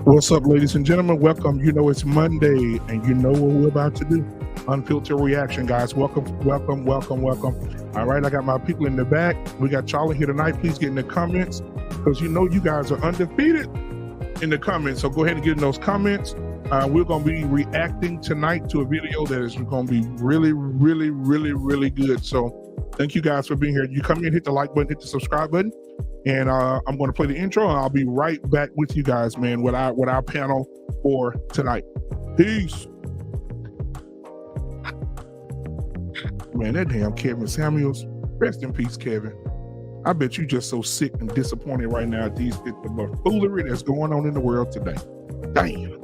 What's up, ladies and gentlemen? Welcome. You know it's Monday, and you know what we're about to do. Unfiltered reaction, guys. Welcome. All right, I got my people in the back. We got Charlie here tonight. Please get in the comments, because you know you guys are undefeated in the comments. So go ahead and get in those comments. We're going to be reacting tonight to a video that is going to be really good. So thank you guys for being here. You come in, hit the like button, hit the subscribe button. And I'm going to play the intro, and I'll be right back with you guys, man, with our panel for tonight. Peace. Man, that damn Kevin Samuels. Rest in peace, Kevin. I bet you just so sick and disappointed right now at the buffoonery that's going on in the world today. Damn.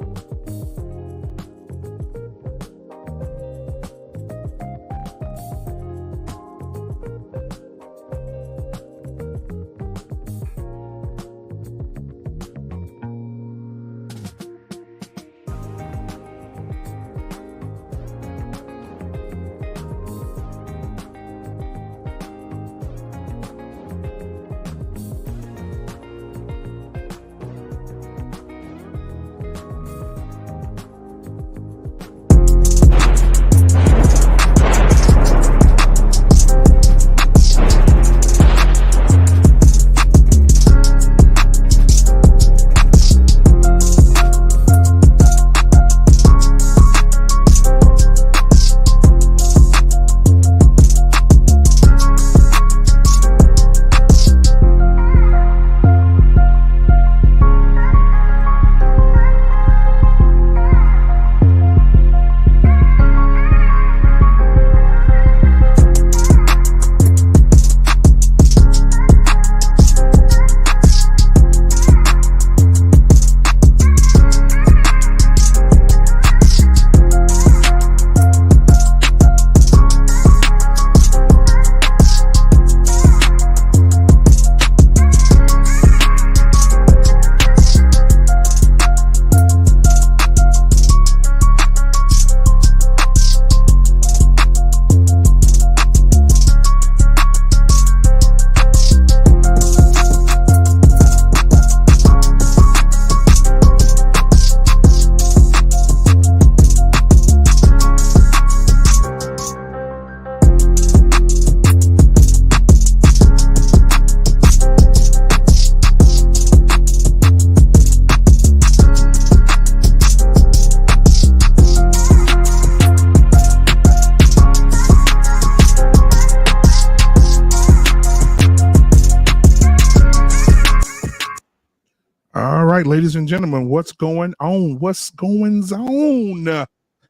Ladies and gentlemen, what's going on? What's going on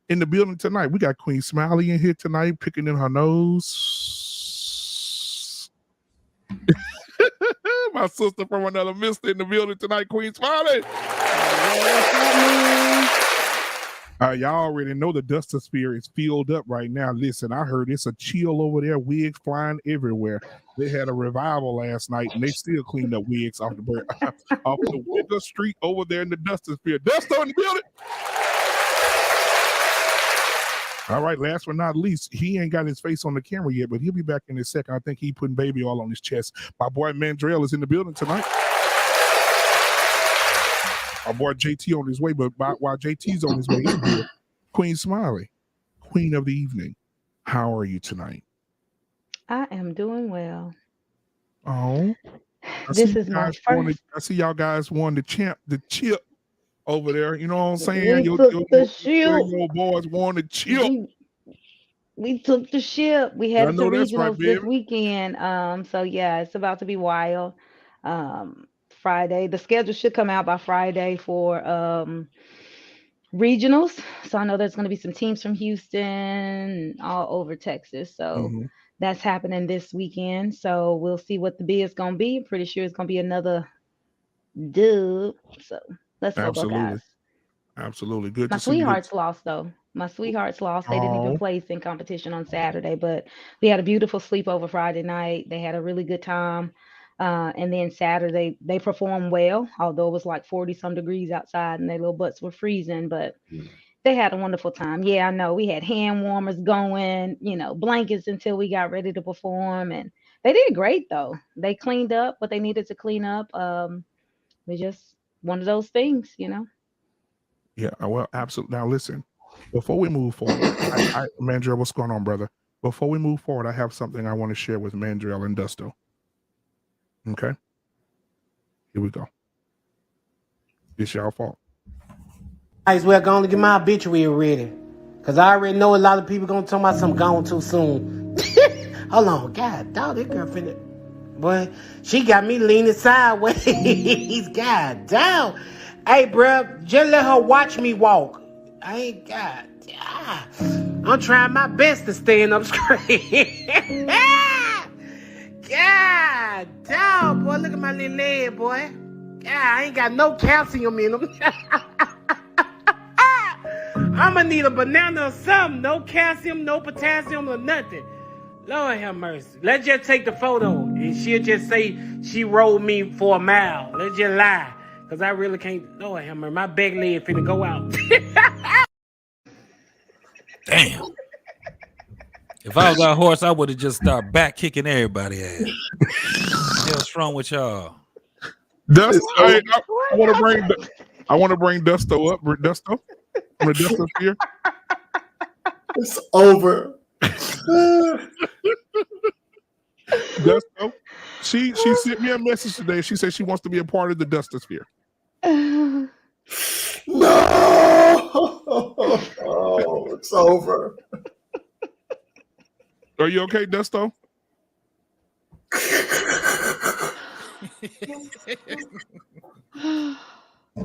in the building tonight? We got Queen Smiley in here tonight, picking in her nose. My sister from another mister in the building tonight, Queen Smiley. Y'all already know the Duster Sphere is filled up right now. Listen, I heard it's a chill over there, wigs flying everywhere. They had a revival last night, and they still cleaned up wigs off the Wigger Street over there in the Duster Sphere. Duster in the building. All right, last but not least, he ain't got his face on the camera yet, but he'll be back in a second. I think he putting baby oil on his chest. My boy Mandrell is in the building tonight. Our boy JT on his way, but while JT's on his way in here, Queen Smiley, Queen of the Evening, how are you tonight? I am doing well. Oh, this is my first. I see y'all guys won the chip over there. You know what I'm saying? Your boys won the chip. We took the ship. We had some regionals this weekend. So yeah, it's about to be wild. Friday. The schedule should come out by Friday for regionals. So I know there's going to be some teams from Houston all over Texas. So that's happening this weekend. So we'll see what the bid is going to be. I'm pretty sure it's going to be another dub. So let's go, Buckeyes. Absolutely. Good My to see you. My sweethearts lost, though. My sweethearts lost. They didn't even place in competition on Saturday, but we had a beautiful sleepover Friday night. They had a really good time. And then Saturday, they performed well, although it was like 40-some degrees outside and their little butts were freezing, but they had a wonderful time. Yeah, I know. We had hand warmers going, blankets until we got ready to perform. And they did great, though. They cleaned up what they needed to clean up. It was just one of those things. Yeah, well, absolutely. Now listen, before we move forward, Mandrell, what's going on, brother? Before we move forward, I have something I want to share with Mandrell and Dusto. Okay, here we go. It's y'all fault. Might as well go on to get my obituary ready. Cause I already know a lot of people gonna talk about something gone too soon. Hold on, God, dog, that girl finna. Boy, she got me leaning sideways. God damn. Hey, bruh, just let her watch me walk. I ain't got. I'm trying my best to stand up straight. God damn, boy, look at my little leg, boy. God, I ain't got no calcium in them. I'ma need a banana or something. No calcium, no potassium, or nothing. Lord have mercy. Let's just take the photo and she'll just say she rode me for a mile. Let's just lie. Cause I really can't. Lord have mercy. My back leg finna go out. Damn. If I was on a horse, I would have just started back kicking everybody ass. What's wrong with y'all? Dust, I want to bring Dusto up. Dusto, from the Dusto sphere. It's over. Dusto, she sent me a message today. She said she wants to be a part of the Dusto sphere. No, oh, it's over. Are you okay, Dusto?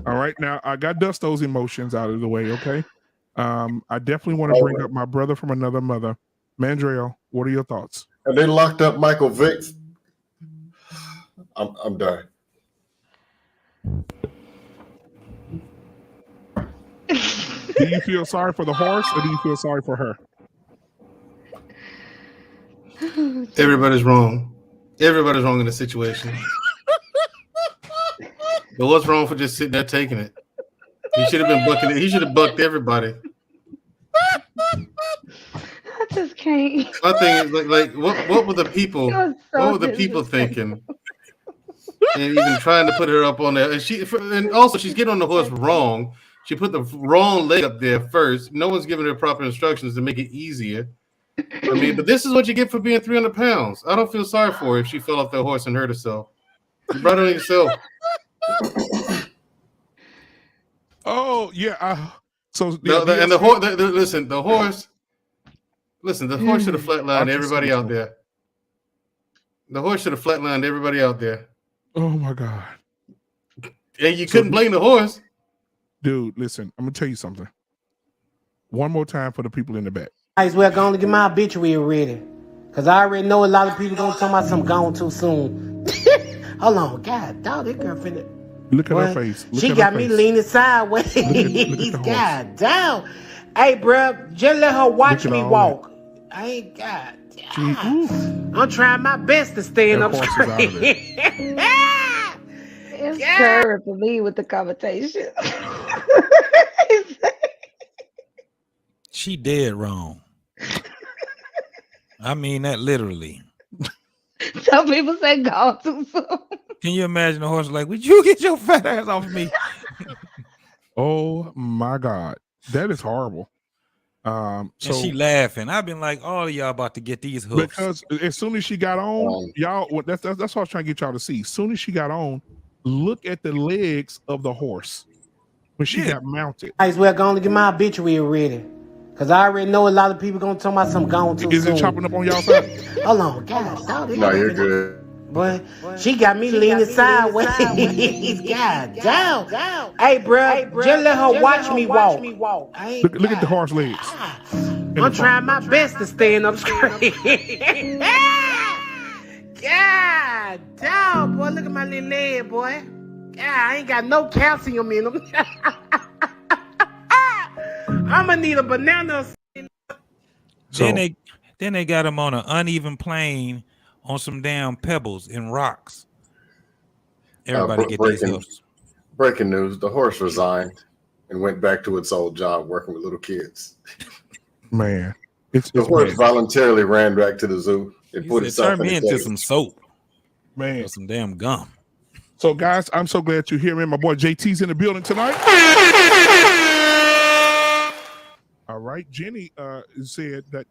All right, now I got Dusto's emotions out of the way. Okay, I definitely want to bring up my brother from another mother, Mandrell. What are your thoughts? And they locked up Michael Vick. I'm done. Do you feel sorry for the horse, or do you feel sorry for her? Everybody's wrong. Everybody's wrong in the situation. But what's wrong for just sitting there taking it? He should have been bucking it. He should have bucked everybody. I just can't. My thing is like what were the people? So what were the people thinking? And even trying to put her up on there, and also she's getting on the horse wrong. She put the wrong leg up there first. No one's giving her proper instructions to make it easier. I mean, but this is what you get for being 300 pounds. I don't feel sorry for her if she fell off the horse and hurt herself. You brought it on yourself. Oh yeah. The horse. Listen, the horse. Listen, the horse should have flatlined everybody out there. The horse should have flatlined everybody out there. Oh my God. And you couldn't blame the horse. Dude, listen, I'm gonna tell you something. One more time for the people in the back. Might as well go on to get my obituary ready. Cause I already know a lot of people gonna talk about something gone too soon. Hold on, God, dog, that girl finna. Look at her face. She got me leaning sideways. God damn. Hey, bruh, just let her watch me walk. I ain't got. I'm trying my best to stand up straight. It's curved for me with the conversation. She dead wrong. I mean that literally. Some people say gone too soon. Can you imagine the horse like, would you get your fat ass off of me? Oh my God. That is horrible. So and she laughing. I've been like, all of y'all about to get these hoofs. Because as soon as she got on, y'all, that's what I was trying to get y'all to see. As soon as she got on, look at the legs of the horse when she got mounted. Might as well go on to get my obituary ready. Cause I already know a lot of people gonna talk about something gone too soon. Is it chopping up on y'all side? Hold on, God, dog. No, you're good. Boy, she got me leaning sideways. God damn. Hey, bro, just let her watch me walk. Look at the horse legs. I'm trying my best to stand up straight. God damn, boy, look at my little leg, boy. God, I ain't got no calcium in them. I'ma need a banana. Then they got him on an uneven plane on some damn pebbles and rocks. Everybody get these hoofs. Breaking news: the horse resigned and went back to its old job working with little kids. Man, the horse voluntarily ran back to the zoo and put itself turned me into some soap. Man, or some damn gum. So, guys, I'm so glad you're here, man. My boy JT's in the building tonight. right. Jenny said that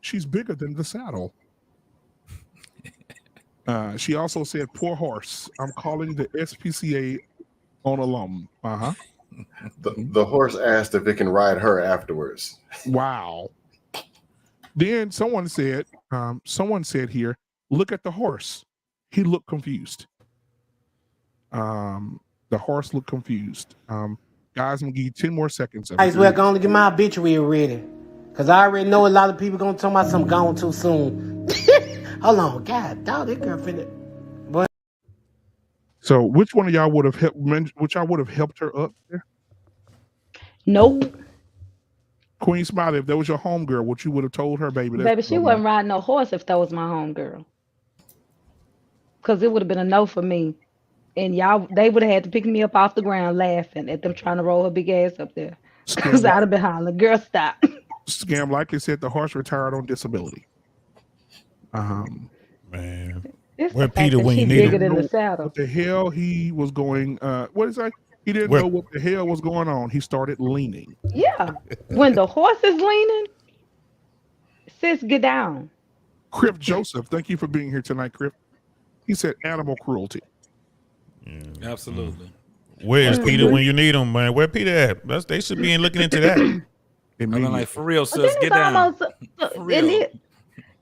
she's bigger than the saddle. She also said, poor horse. I'm calling the SPCA on alum. The horse asked if it can ride her afterwards. Wow. Then someone said here, look at the horse. He looked confused. The horse looked confused. Guys, I'm gonna give you 10 more seconds. Guys, we're going to get my obituary ready. Because I already know a lot of people going to talk about something gone too soon. Hold on. God, dog, that girl finna. Boy. So which one of y'all would have helped, which I would have helped her up there? Nope. Queen Smiley, if that was your homegirl, what you would have told her, baby? Baby, she wasn't riding no horse if that was my homegirl. Because it would have been a no for me. And y'all, they would have had to pick me up off the ground laughing at them trying to roll her big ass up there. Because I'd have been hollering, girl, stop. Scam likely said the horse retired on disability. Man. It's Where the fact Peter that when you she need bigger him? than the saddle. What the hell he was going, what is that? He didn't know what the hell was going on. He started leaning. Yeah. When the horse is leaning, sis, get down. Crip Joseph, thank you for being here tonight, Crip. He said animal cruelty. Absolutely. Where's Peter when you need him, man? Where Peter at? They should be looking into that. I mean, like, for real, sis, get down. For real.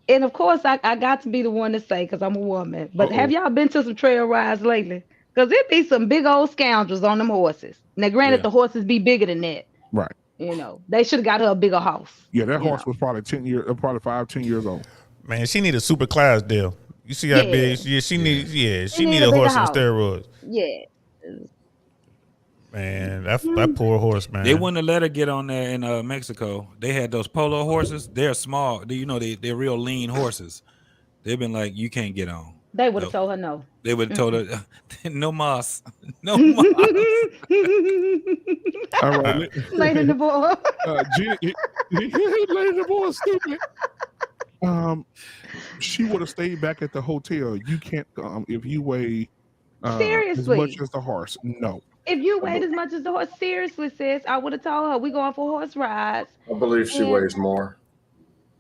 And of course, I got to be the one to say, because I'm a woman, but have y'all been to some trail rides lately? Because it be some big old scoundrels on them horses. Now, granted, the horses be bigger than that. Right. You know, they should have got her a bigger house. Yeah, that horse was probably 10 years, probably 5-10 years old. Man, she need a super class deal. You see how big? Yeah, she need a horse on steroids. Yeah. Man, that poor horse, man. They wouldn't have let her get on there in Mexico. They had those polo horses. They're small. They're real lean horses. They've been like, you can't get on. They would have told her no. They would have told her, no mas. No mas. All right. Later the boy. Later the boy stupid. She would have stayed back at the hotel. You can't if you weigh seriously as much as the horse. No. If you weighed as much as the horse, seriously, sis, I would have told her we going for horse rides. I believe she weighs more.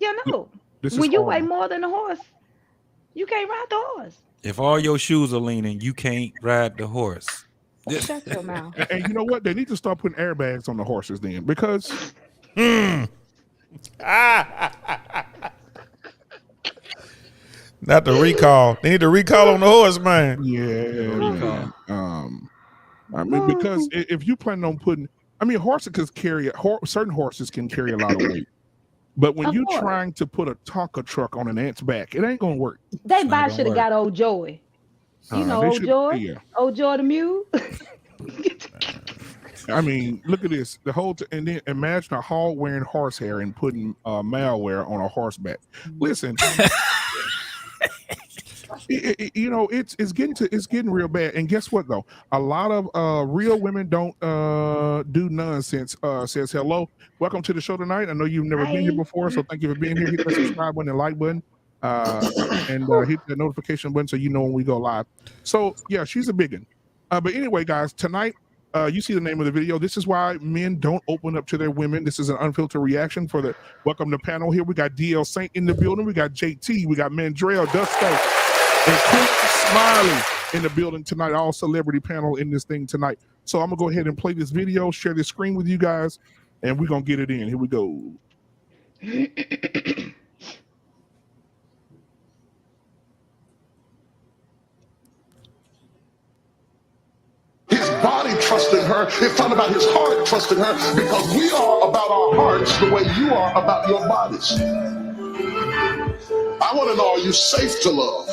Yeah, no. When you weigh more than a horse, you can't ride the horse. If all your shoes are leaning, you can't ride the horse. Shut your mouth. And you know what? They need to start putting airbags on the horses then, because not the recall. They need to recall on the horse, man. Yeah. I mean, because if you plan on putting, I mean, horses can carry certain horses can carry a lot of weight. But when you're trying to put a Tonka truck on an ant's back, it ain't gonna work. They should have got old Joy. You know old Joy? Yeah. Old Joy the mule. I mean, look at this. And then imagine a hog wearing horsehair and putting malware on a horseback. Listen, it's getting real bad. And guess what though? A lot of real women don't do nonsense. Says hello, welcome to the show tonight. I know you've never been here before, so thank you for being here. Hit the subscribe button and like button, and hit the notification button so you know when we go live. So yeah, she's a big one. But anyway, guys, tonight. You see the name of the video. This is why men don't open up to their women. This is an unfiltered reaction for the welcome to panel here. We got DL Saint in the building. We got JT. We got Mandrell, Dusto, and Queen Smiley in the building tonight. All celebrity panel in this thing tonight. So I'm gonna go ahead and play this video, share this screen with you guys, and we're gonna get it in. Here we go. Body trusting her. It's talking about his heart trusting her, because we are about our hearts the way you are about your bodies. I want to know, are you safe to love?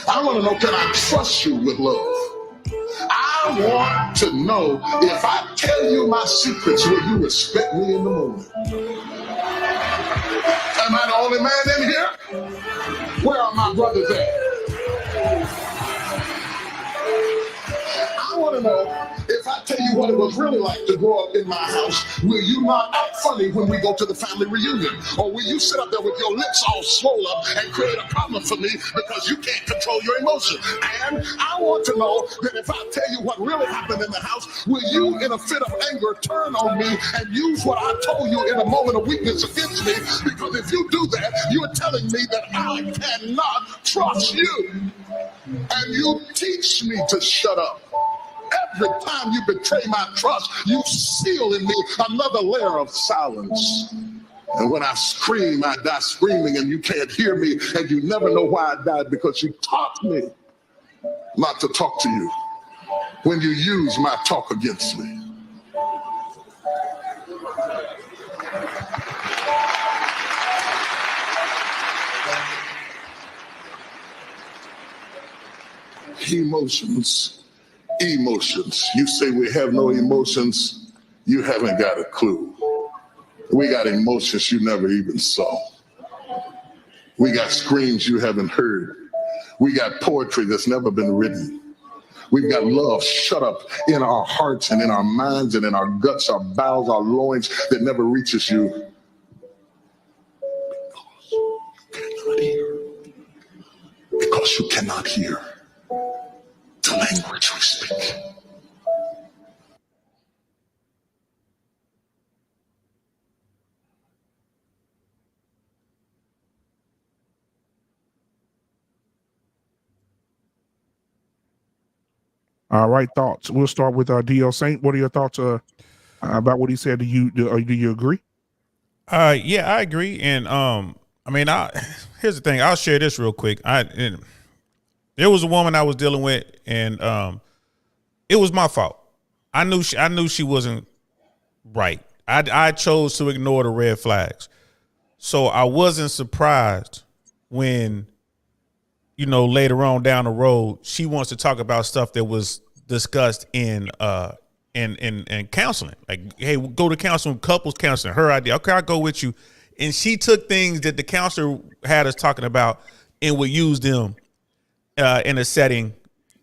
I want to know, can I trust you with love? I want to know, if I tell you my secrets, will you respect me in the moment? Am I the only man in here? Where are my brothers at? I want to know, if if I tell you what it was really like to grow up in my house, will you not act funny when we go to the family reunion? Or will you sit up there with your lips all swole up and create a problem for me because you can't control your emotions? And I want to know that if I tell you what really happened in the house, will you, in a fit of anger, turn on me and use what I told you in a moment of weakness against me? Because if you do that, you are telling me that I cannot trust you. And you teach me to shut up. Every time you betray my trust, you seal in me another layer of silence. And when I scream, I die screaming, and you can't hear me, and you never know why I died, because you taught me not to talk to you when you use my talk against me. Emotions. You say we have no emotions, you haven't got a clue. We got emotions you never even saw. We got screams you haven't heard. We got poetry that's never been written. We've got love shut up in our hearts and in our minds and in our guts, our bowels, our loins that never reaches you. Because you cannot hear the language we speak. All right, thoughts. We'll start with DL Saint. What are your thoughts about what he said? Do you agree? Yeah, I agree. And I mean, here's the thing. I'll share this real quick. There was a woman I was dealing with, and it was my fault. I knew she wasn't right. I chose to ignore the red flags. So I wasn't surprised when, later on down the road, she wants to talk about stuff that was discussed in counseling. Like, hey, we'll go to counseling, couples counseling, her idea. Okay, I'll go with you. And she took things that the counselor had us talking about and would use them in a setting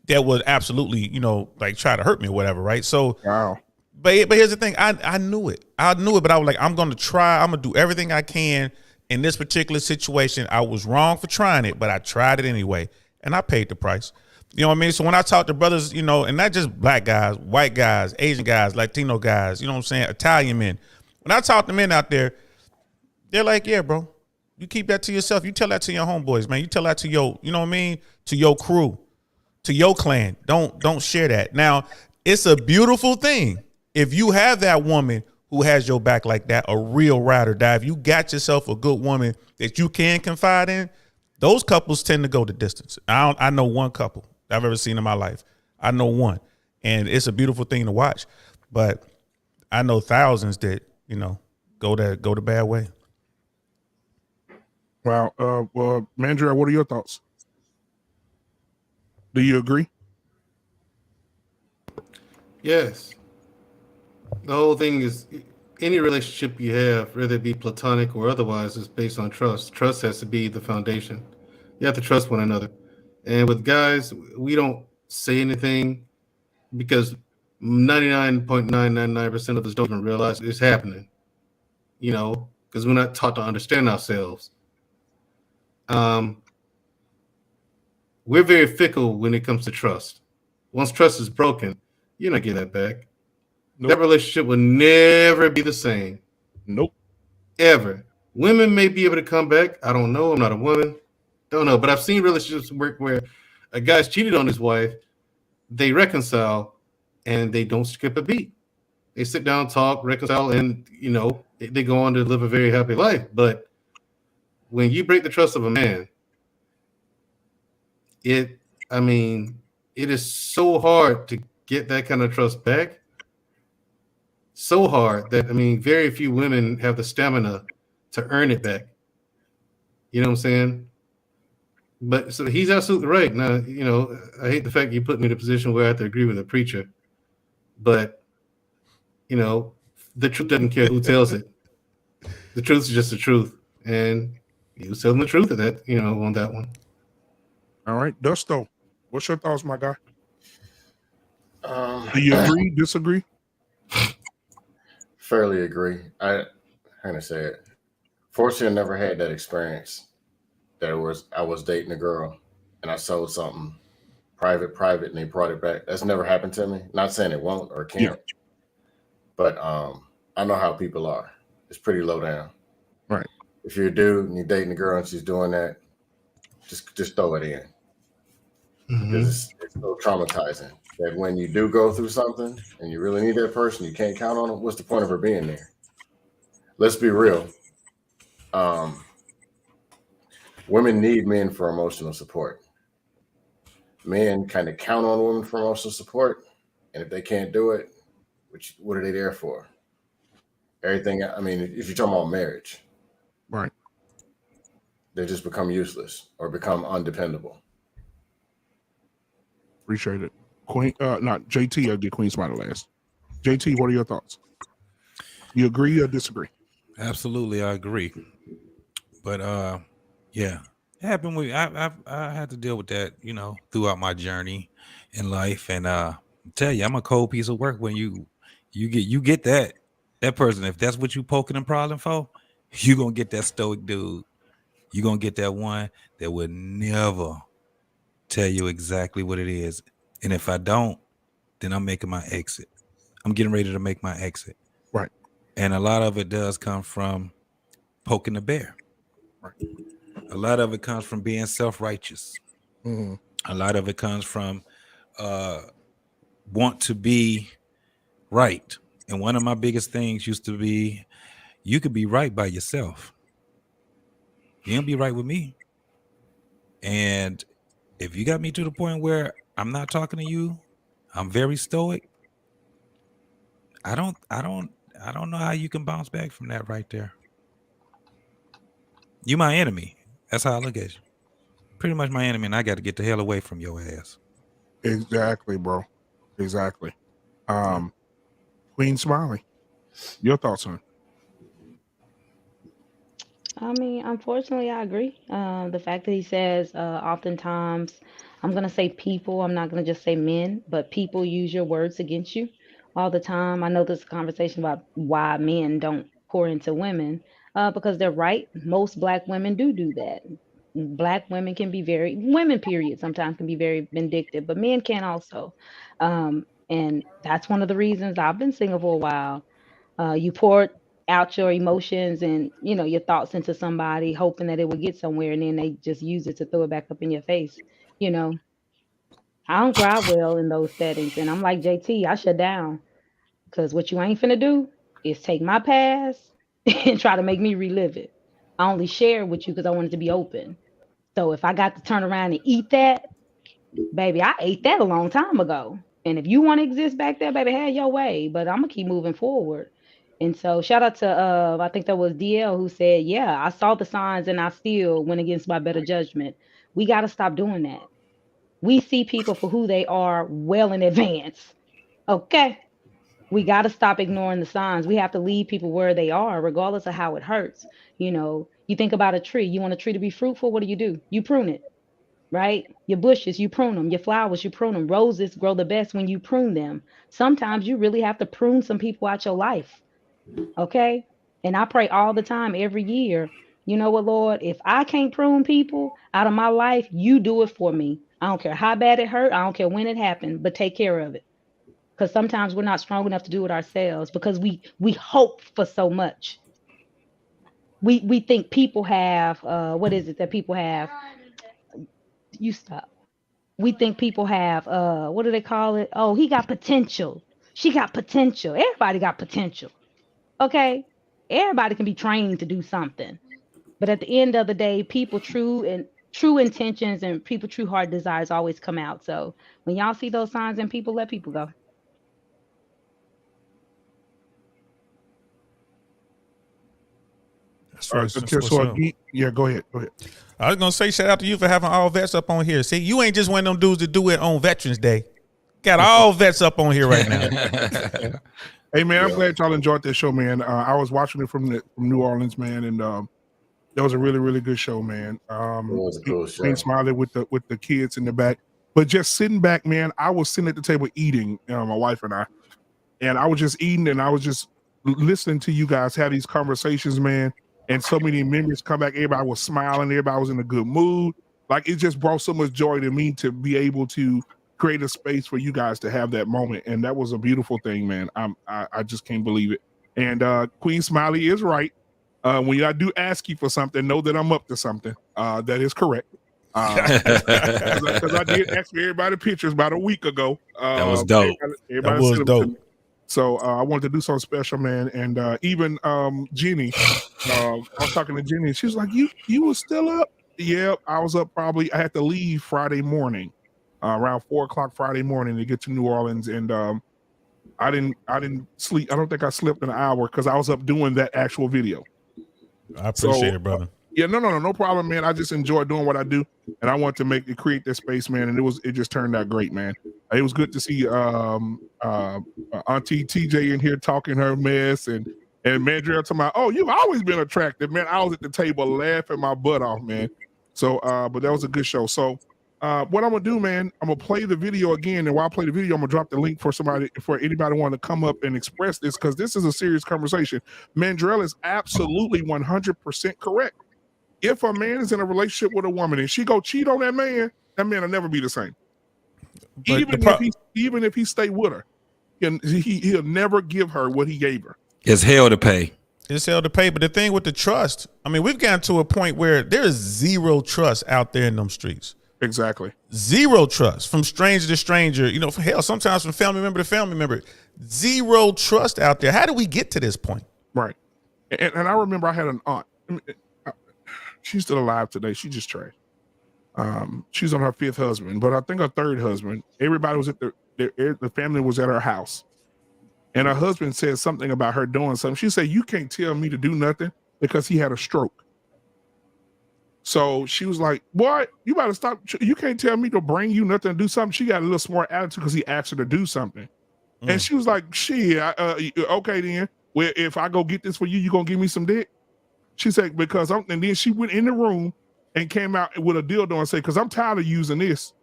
that would absolutely, like try to hurt me or whatever, right? So, wow. But here's the thing. I knew it, but I was like, I'm going to try. I'm going to do everything I can. In this particular situation, I was wrong for trying it, but I tried it anyway, and I paid the price. You know what I mean? So when I talk to brothers, and not just black guys, white guys, Asian guys, Latino guys, you know what I'm saying, Italian men. When I talk to men out there, they're like, yeah, bro, you keep that to yourself. You tell that to your homeboys, man. You tell that to your, you know what I mean, to your crew, to your clan. Don't share that. Now, it's a beautiful thing if you have that woman who has your back like that, a real ride or die. If you got yourself a good woman that you can confide in, those couples tend to go the distance. I know one couple I've ever seen in my life. I know one, and it's a beautiful thing to watch. But I know thousands that go the bad way. Wow. Well, Mandrell, what are your thoughts? Do you agree? Yes. The whole thing is, any relationship you have, whether it be platonic or otherwise, is based on trust. Trust has to be the foundation. You have to trust one another. And with guys, we don't say anything because 99.999% of us don't even realize it's happening, because we're not taught to understand ourselves. We're very fickle when it comes to trust. Once trust is broken, you're not getting that back. Nope. That relationship will never be the same. Nope. Ever. Women may be able to come back. I don't know. I'm not a woman. Don't know. But I've seen relationships work where a guy's cheated on his wife. They reconcile and they don't skip a beat. They sit down, talk, reconcile, and, they go on to live a very happy life. But when you break the trust of a man, it is so hard to get that kind of trust back. So hard that, very few women have the stamina to earn it back. You know what I'm saying? But so he's absolutely right. Now, I hate the fact you put me in a position where I have to agree with a preacher. But, the truth doesn't care who tells it. The truth is just the truth. And he was telling the truth of that, on that one. All right. Dusto, what's your thoughts, my guy? Do you agree? Disagree? Fairly agree. How can I say it? Fortunately, I never had that experience. I was dating a girl and I sold something private, and they brought it back. That's never happened to me. Not saying it won't or can't, but I know how people are. It's pretty low down. Right. If you're a dude and you're dating a girl and she's doing that, just throw it in. Because it's so traumatizing that when you do go through something and you really need that person, you can't count on them. What's the point of her being there? Let's be real. Women need men for emotional support. Men kind of count on women for emotional support, and if they can't do it, what are they there for? Everything. I mean, if you're talking about marriage, right, they just become useless or become undependable. Appreciate it, Queen. Not JT. I did Queen Smiley last. JT, what are your thoughts? You agree or disagree? Absolutely, I agree. But yeah, it happened with I had to deal with that, throughout my journey in life. And I tell you, I'm a cold piece of work when you get that person. If that's what you poking and prodding for, you're gonna get that stoic dude. You're gonna get that one that would never tell you exactly what it is. And if I don't, then I'm making my exit. I'm getting ready to make my exit. Right. And a lot of it does come from poking the bear. Right. A lot of it comes from being self-righteous. Mm-hmm. A lot of it comes from want to be right. And one of my biggest things used to be, you could be right by yourself. You don't be right with me. And if you got me to the point where I'm not talking to you, I'm very stoic. I don't know how you can bounce back from that right there. You my enemy. That's how I look at you. Pretty much my enemy, and I got to get the hell away from your ass. Exactly, bro. Exactly. Queen Smiley, your thoughts on it? I mean, unfortunately, I agree. The fact that he says oftentimes, I'm going to say people, I'm not going to just say men, but people use your words against you all the time. I know there's a conversation about why men don't pour into women because they're right. Most Black women do that. Black women can be women, period, sometimes can be very vindictive, but men can also. And that's one of the reasons I've been single for a while. You pour out your emotions and your thoughts into somebody hoping that it will get somewhere, and then they just use it to throw it back up in your face. I don't cry well in those settings, and I'm like JT, I shut down, because what you ain't finna do is take my past and try to make me relive it. I only share with you because I wanted to be open. So if I got to turn around and eat that, baby, I ate that a long time ago. And if you want to exist back there, baby, have your way. But I'm gonna keep moving forward. And so shout out to I think that was DL who said, yeah, I saw the signs and I still went against my better judgment. We got to stop doing that. We see people for who they are well in advance. Okay. We got to stop ignoring the signs. We have to leave people where they are, regardless of how it hurts. You think about a tree. You want a tree to be fruitful. What do? You prune it, right? Your bushes, you prune them. Your flowers, you prune them. Roses grow the best when you prune them. Sometimes you really have to prune some people out your life. Okay. And I pray all the time, every year, you know what, Lord, if I can't prune people out of my life, you do it for me. I don't care how bad it hurt. I don't care when it happened, but take care of it. Because sometimes we're not strong enough to do it ourselves because we hope for so much. We think people have, what is it that people have? You stop. We think people have, what do they call it? Oh, he got potential. She got potential. Everybody got potential. Okay. Everybody can be trained to do something. But at the end of the day, people true intentions and people true heart desires always come out. So when y'all see those signs in people, let people go. Yeah, go ahead. I was gonna say shout out to you for having all vets up on here. See, you ain't just one of them dudes that do it on Veterans Day. Got all vets up on here right now. Hey man, I'm glad y'all enjoyed this show, man. I was watching it from New Orleans, man, and that was a really, really good show, man. It was a cool show. Queen Smiley with the kids in the back. But just sitting back, man, I was sitting at the table eating, my wife and I was just eating and I was just listening to you guys have these conversations, man. And so many memories come back. Everybody was smiling. Everybody was in a good mood. Like, it just brought so much joy to me to be able to create a space for you guys to have that moment. And that was a beautiful thing, man. I just can't believe it. And Queen Smiley is right. When I do ask you for something, know that I'm up to something. That is correct. Because I did ask for everybody pictures about a week ago. That was dope. Everybody that was dope. So I wanted to do something special, man. And even Jenny, I was talking to Jenny, and she was like, "You were still up?" Yeah, I was up. Probably I had to leave Friday morning, around 4:00 Friday morning to get to New Orleans, and I didn't sleep. I don't think I slept an hour because I was up doing that actual video. I appreciate it, brother. Yeah, no problem, man. I just enjoy doing what I do, and I want to create that space, man. And it just turned out great, man. It was good to see Auntie TJ in here talking her mess, and Mandrell talking about, "Oh, you've always been attractive, man." I was at the table laughing my butt off, man. So, but that was a good show. So, what I'm gonna do, man, I'm gonna play the video again, and while I play the video, I'm gonna drop the link for anybody want to come up and express this, because this is a serious conversation. Mandrell is absolutely 100% correct. If a man is in a relationship with a woman and she go cheat on that man will never be the same. But Even if he stay with her, he'll never give her what he gave her. It's hell to pay. It's hell to pay. But the thing with the trust, I mean, we've gotten to a point where there is zero trust out there in them streets. Exactly. Zero trust from stranger to stranger. You know, hell, sometimes from family member to family member. Zero trust out there. How do we get to this point? Right. And I remember I had an aunt. She's still alive today. She just trash. She's on her 5th husband, but I think her 3rd husband. Everybody was at the family was at her house, and her husband said something about her doing something. She said, "You can't tell me to do nothing," because he had a stroke. So she was like, "What? You better stop. You can't tell me to bring you nothing to do something." She got a little smart attitude because he asked her to do something, and she was like, "Shit, okay then. Well, if I go get this for you, you gonna give me some dick?" She said, "Because and then she went in the room and came out with a dildo and said, "Because I'm tired of using this.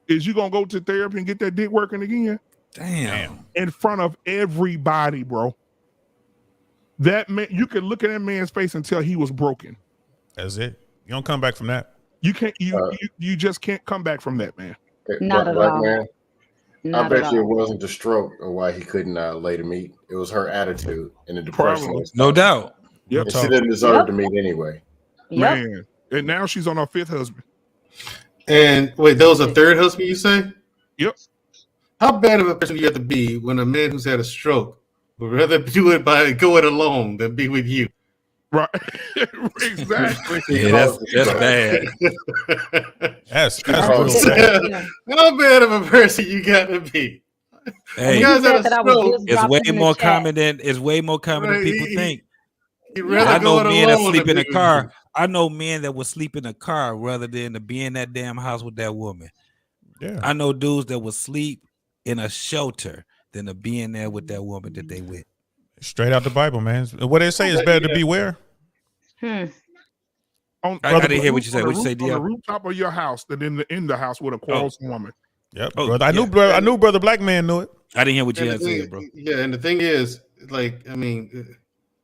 Is you gonna go to therapy and get that dick working again?" Damn. In front of everybody, bro. That man, you could look at that man's face and tell he was broken. That's it. You don't come back from that. You can't. You just can't come back from that, man. Not at all. Man, Not I bet at you all. it wasn't the stroke or why he couldn't lay to meet. It was her attitude and the depression. Probably. No doubt. Yep. And she didn't deserve to meet anyway. Yep. Man. And now she's on her 5th husband. And wait, that was a 3rd husband, you say? Yep. How bad of a person do you have to be when a man who's had a stroke would rather do it by go it alone than be with you? Right. Exactly. Yeah, that's bad. That's Oh, real sad. Yeah. How bad of a person you got to be? Hey, You guys said had a that I was stroke. just it's dropped way in the more chat. common than Right, people think. You'd rather I go know it men that alone sleep than in a be with car. you. I know men that will sleep in a car rather than to be in that damn house with that woman. Yeah. I know dudes that will sleep in a shelter than to be in there with that woman that they with. Straight out the Bible, man. What they say is better to beware. Hmm. I didn't hear what you said. What you say, on the Dio? rooftop of your house than in the house with a quarrelsome woman. Yep. Oh, brother. yeah. I knew brother Black Man knew it. I didn't hear what you And had the to say, thing- bro. Yeah, and the thing is, like, I mean,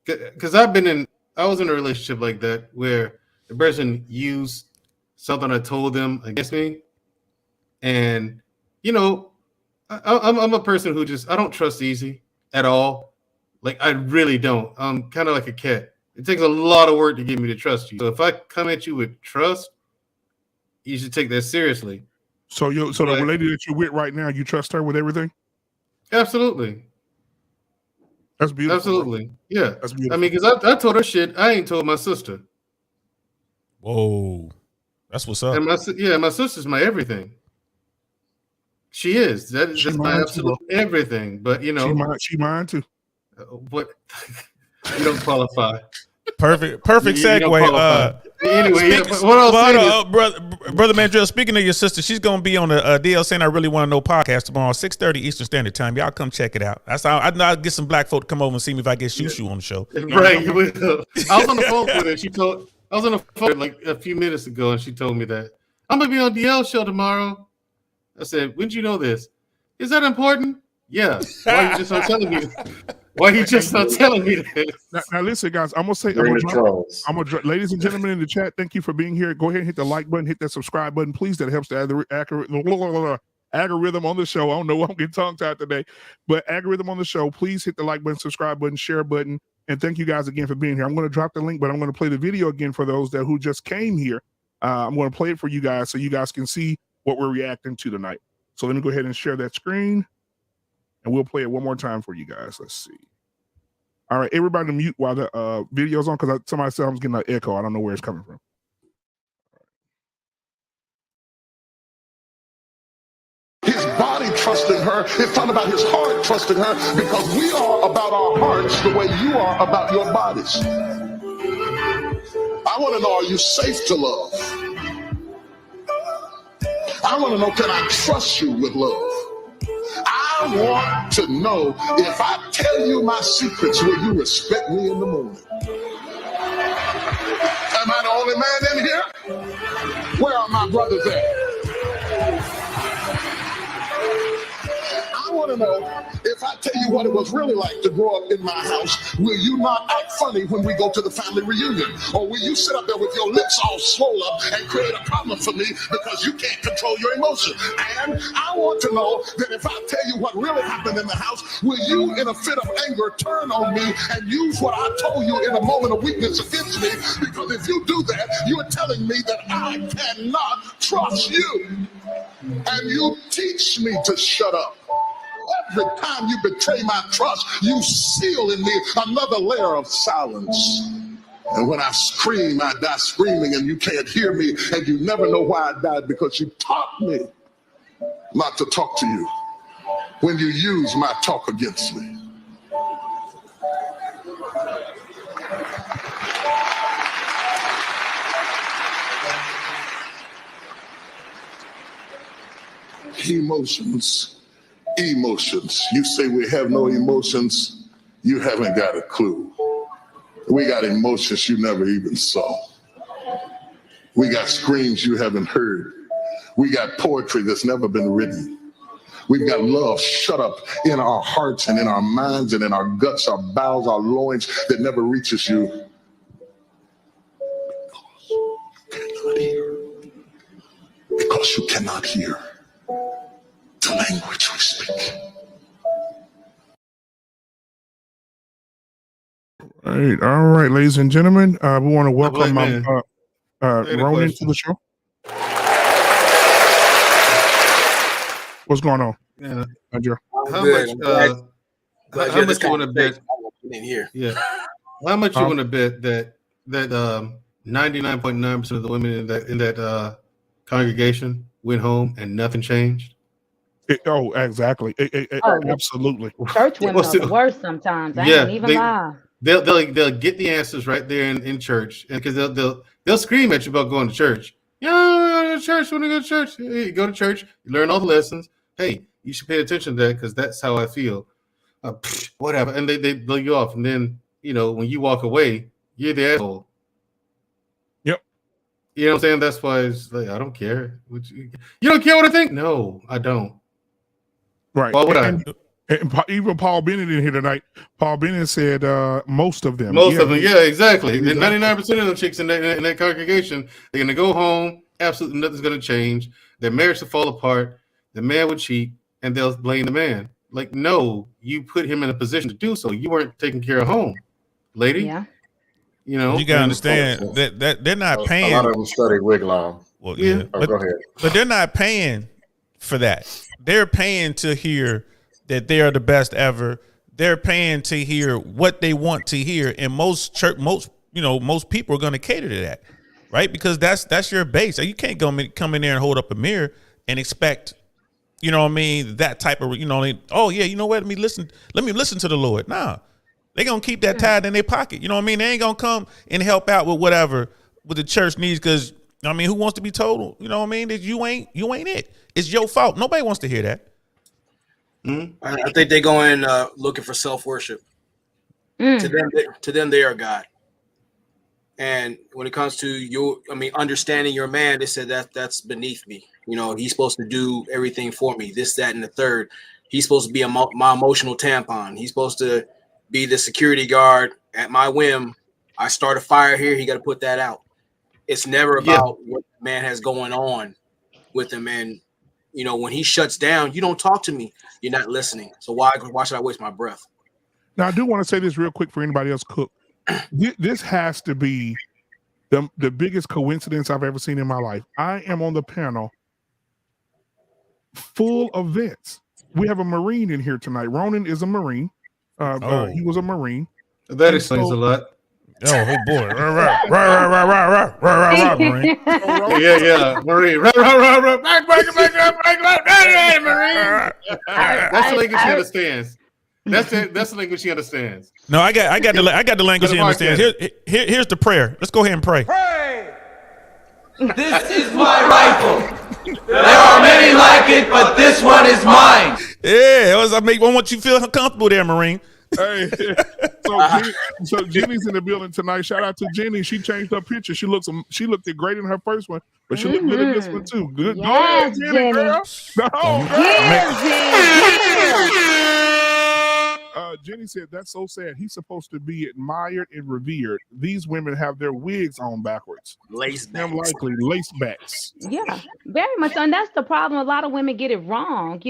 because I was in a relationship like that where the person used something I told them against me, and you know, I'm a person who I don't trust easy at all. Like, I really don't. I'm kind of like a cat. It takes a lot of work to get me to trust you. So if I come at you with trust, you should take that seriously. So the Right. lady that you're with right now, you trust her with everything? Absolutely. That's beautiful. Absolutely. Yeah. That's beautiful. I mean, because I told her shit I ain't told my sister. Whoa. That's what's up. And my sister's my everything. She is. That's She my mine absolute everything. But you know, she mine too. what you don't qualify. Perfect You don't segue. qualify. Anyway, yeah, but what I was saying is, brother Mandrell, speaking of your sister, she's gonna be on the DL saying I Really Want to Know podcast tomorrow, 6:30 Eastern Standard Time. Y'all come check it out. That's how I'll get some black folk to come over and see me if I get shoo on the show. right? You will. I was on the phone with her. I was on the phone like a few minutes ago, and she told me that I'm gonna be on DL show tomorrow. I said, "Wouldn't you know this? Is that important? Yeah. Why you just not telling me? Why you just not telling me this?" Now listen, guys. I'm gonna say, ladies and gentlemen in the chat, thank you for being here. Go ahead and hit the like button, hit that subscribe button, please. That helps the algorithm on the show. I don't know. I'm getting tongue tied today, but algorithm on the show. Please hit the like button, subscribe button, share button, and thank you guys again for being here. I'm going to drop the link, but I'm going to play the video again for those who just came here. I'm going to play it for you guys so you guys can see what we're reacting to tonight. So let me go ahead and share that screen, and we'll play it one more time for you guys. Let's see. All right, everybody mute while the video's on, because somebody said I'm getting an echo. I don't know where it's coming from. His body trusting her. It's talking about his heart trusting her, because we are about our hearts the way you are about your bodies. I want to know, are you safe to love? I want to know, can I trust you with love? I want to know, if I tell you my secrets, will you respect me in the morning? Am I the only man in here? Where are my brothers at? I want to know, if I tell you what it was really like to grow up in my house, will you not act funny when we go to the family reunion? Or will you sit up there with your lips all swole up and create a problem for me because you can't control your emotions? And I want to know that if I tell you what really happened in the house, will you, in a fit of anger, turn on me and use what I told you in a moment of weakness against me? Because if you do that, you are telling me that I cannot trust you. And you teach me to shut up. Every time you betray my trust, you seal in me another layer of silence. And when I scream, I die screaming, and you can't hear me, and you never know why I died, because you taught me not to talk to you when you use my talk against me. Emotions. You say we have no emotions, you haven't got a clue. We got emotions you never even saw. We got screams you haven't heard. We got poetry that's never been written. We've got love shut up in our hearts and in our minds and in our guts, our bowels, our loins, that never reaches you. Because you cannot hear the language we speak. All right, ladies and gentlemen, we want to welcome Ronan to the show. What's going on? Yeah. Andrew? How much you want to bet? Yeah. How much you want to bet that 99.9% of the women in that congregation went home and nothing changed? Exactly. Absolutely. Church women are the worst sometimes. I ain't even lie. They'll get the answers right there in church, and because they'll scream at you about going to church. Yeah, church. Want to go to church? Hey, you go to church. You learn all the lessons. Hey, you should pay attention to that, because that's how I feel. Whatever, and they blow you off, and then when you walk away, you're the asshole. Yep. You know what I'm saying? That's why it's like, I don't care. You don't care what I think? No, I don't. Right. Why would and even Paul Bennett in here tonight. Paul Bennett said most of them. Yeah, exactly. 99% of them chicks in that congregation, they're gonna go home. Absolutely nothing's gonna change. Their marriage will fall apart. The man would cheat, and they'll blame the man. Like, no, you put him in a position to do so. You weren't taking care of home, lady. Yeah. You gotta understand that they're not paying. A lot of them study Wiglam. Well, yeah, go ahead. But they're not paying for that. They're paying to hear that they are the best ever. They're paying to hear what they want to hear, and most people are going to cater to that, right? Because that's your base. You can't come in there and hold up a mirror and expect, that type of, oh yeah, you know what? Let me listen to the Lord. Nah, they're gonna keep that tied in their pocket. You know what I mean? They ain't gonna come and help out with whatever the church needs, because who wants to be told? You know what I mean? That you ain't it. It's your fault. Nobody wants to hear that. Mm-hmm. I think they're going looking for self-worship. To them, they are God. And when it comes to understanding your man, they said that's beneath me. He's supposed to do everything for me, this, that, and the third. He's supposed to be my emotional tampon. He's supposed to be the security guard at my whim. I start a fire here, he got to put that out. It's never about what the man has going on with him. And, when he shuts down, you don't talk to me. You're not listening. So why should I waste my breath? Now, I do want to say this real quick for anybody else cook. This has to be the biggest coincidence I've ever seen in my life. I am on the panel full of vets. We have a Marine in here tonight. Ronan is a Marine. He was a Marine. That explains a lot. Oh boy. Marine. Yeah. Marine. Marine. That's the language she understands. That's the language she understands. No, I got the language she understands. Here's the prayer. Let's go ahead and pray. Pray. This is my rifle. There are many like it, but this one is mine. Yeah, I want you to feel comfortable there, Marine. Hey, so Jenny's in the building tonight. Shout out to Jenny. She changed her picture. She looked great in her first one, but she looked good in this one too. Good. Yes, Go ahead, Jenny, girl. No, Jenny said that's so sad. He's supposed to be admired and revered. These women have their wigs on backwards. Likely lace backs. Yeah, very much so. And that's the problem. A lot of women get it wrong,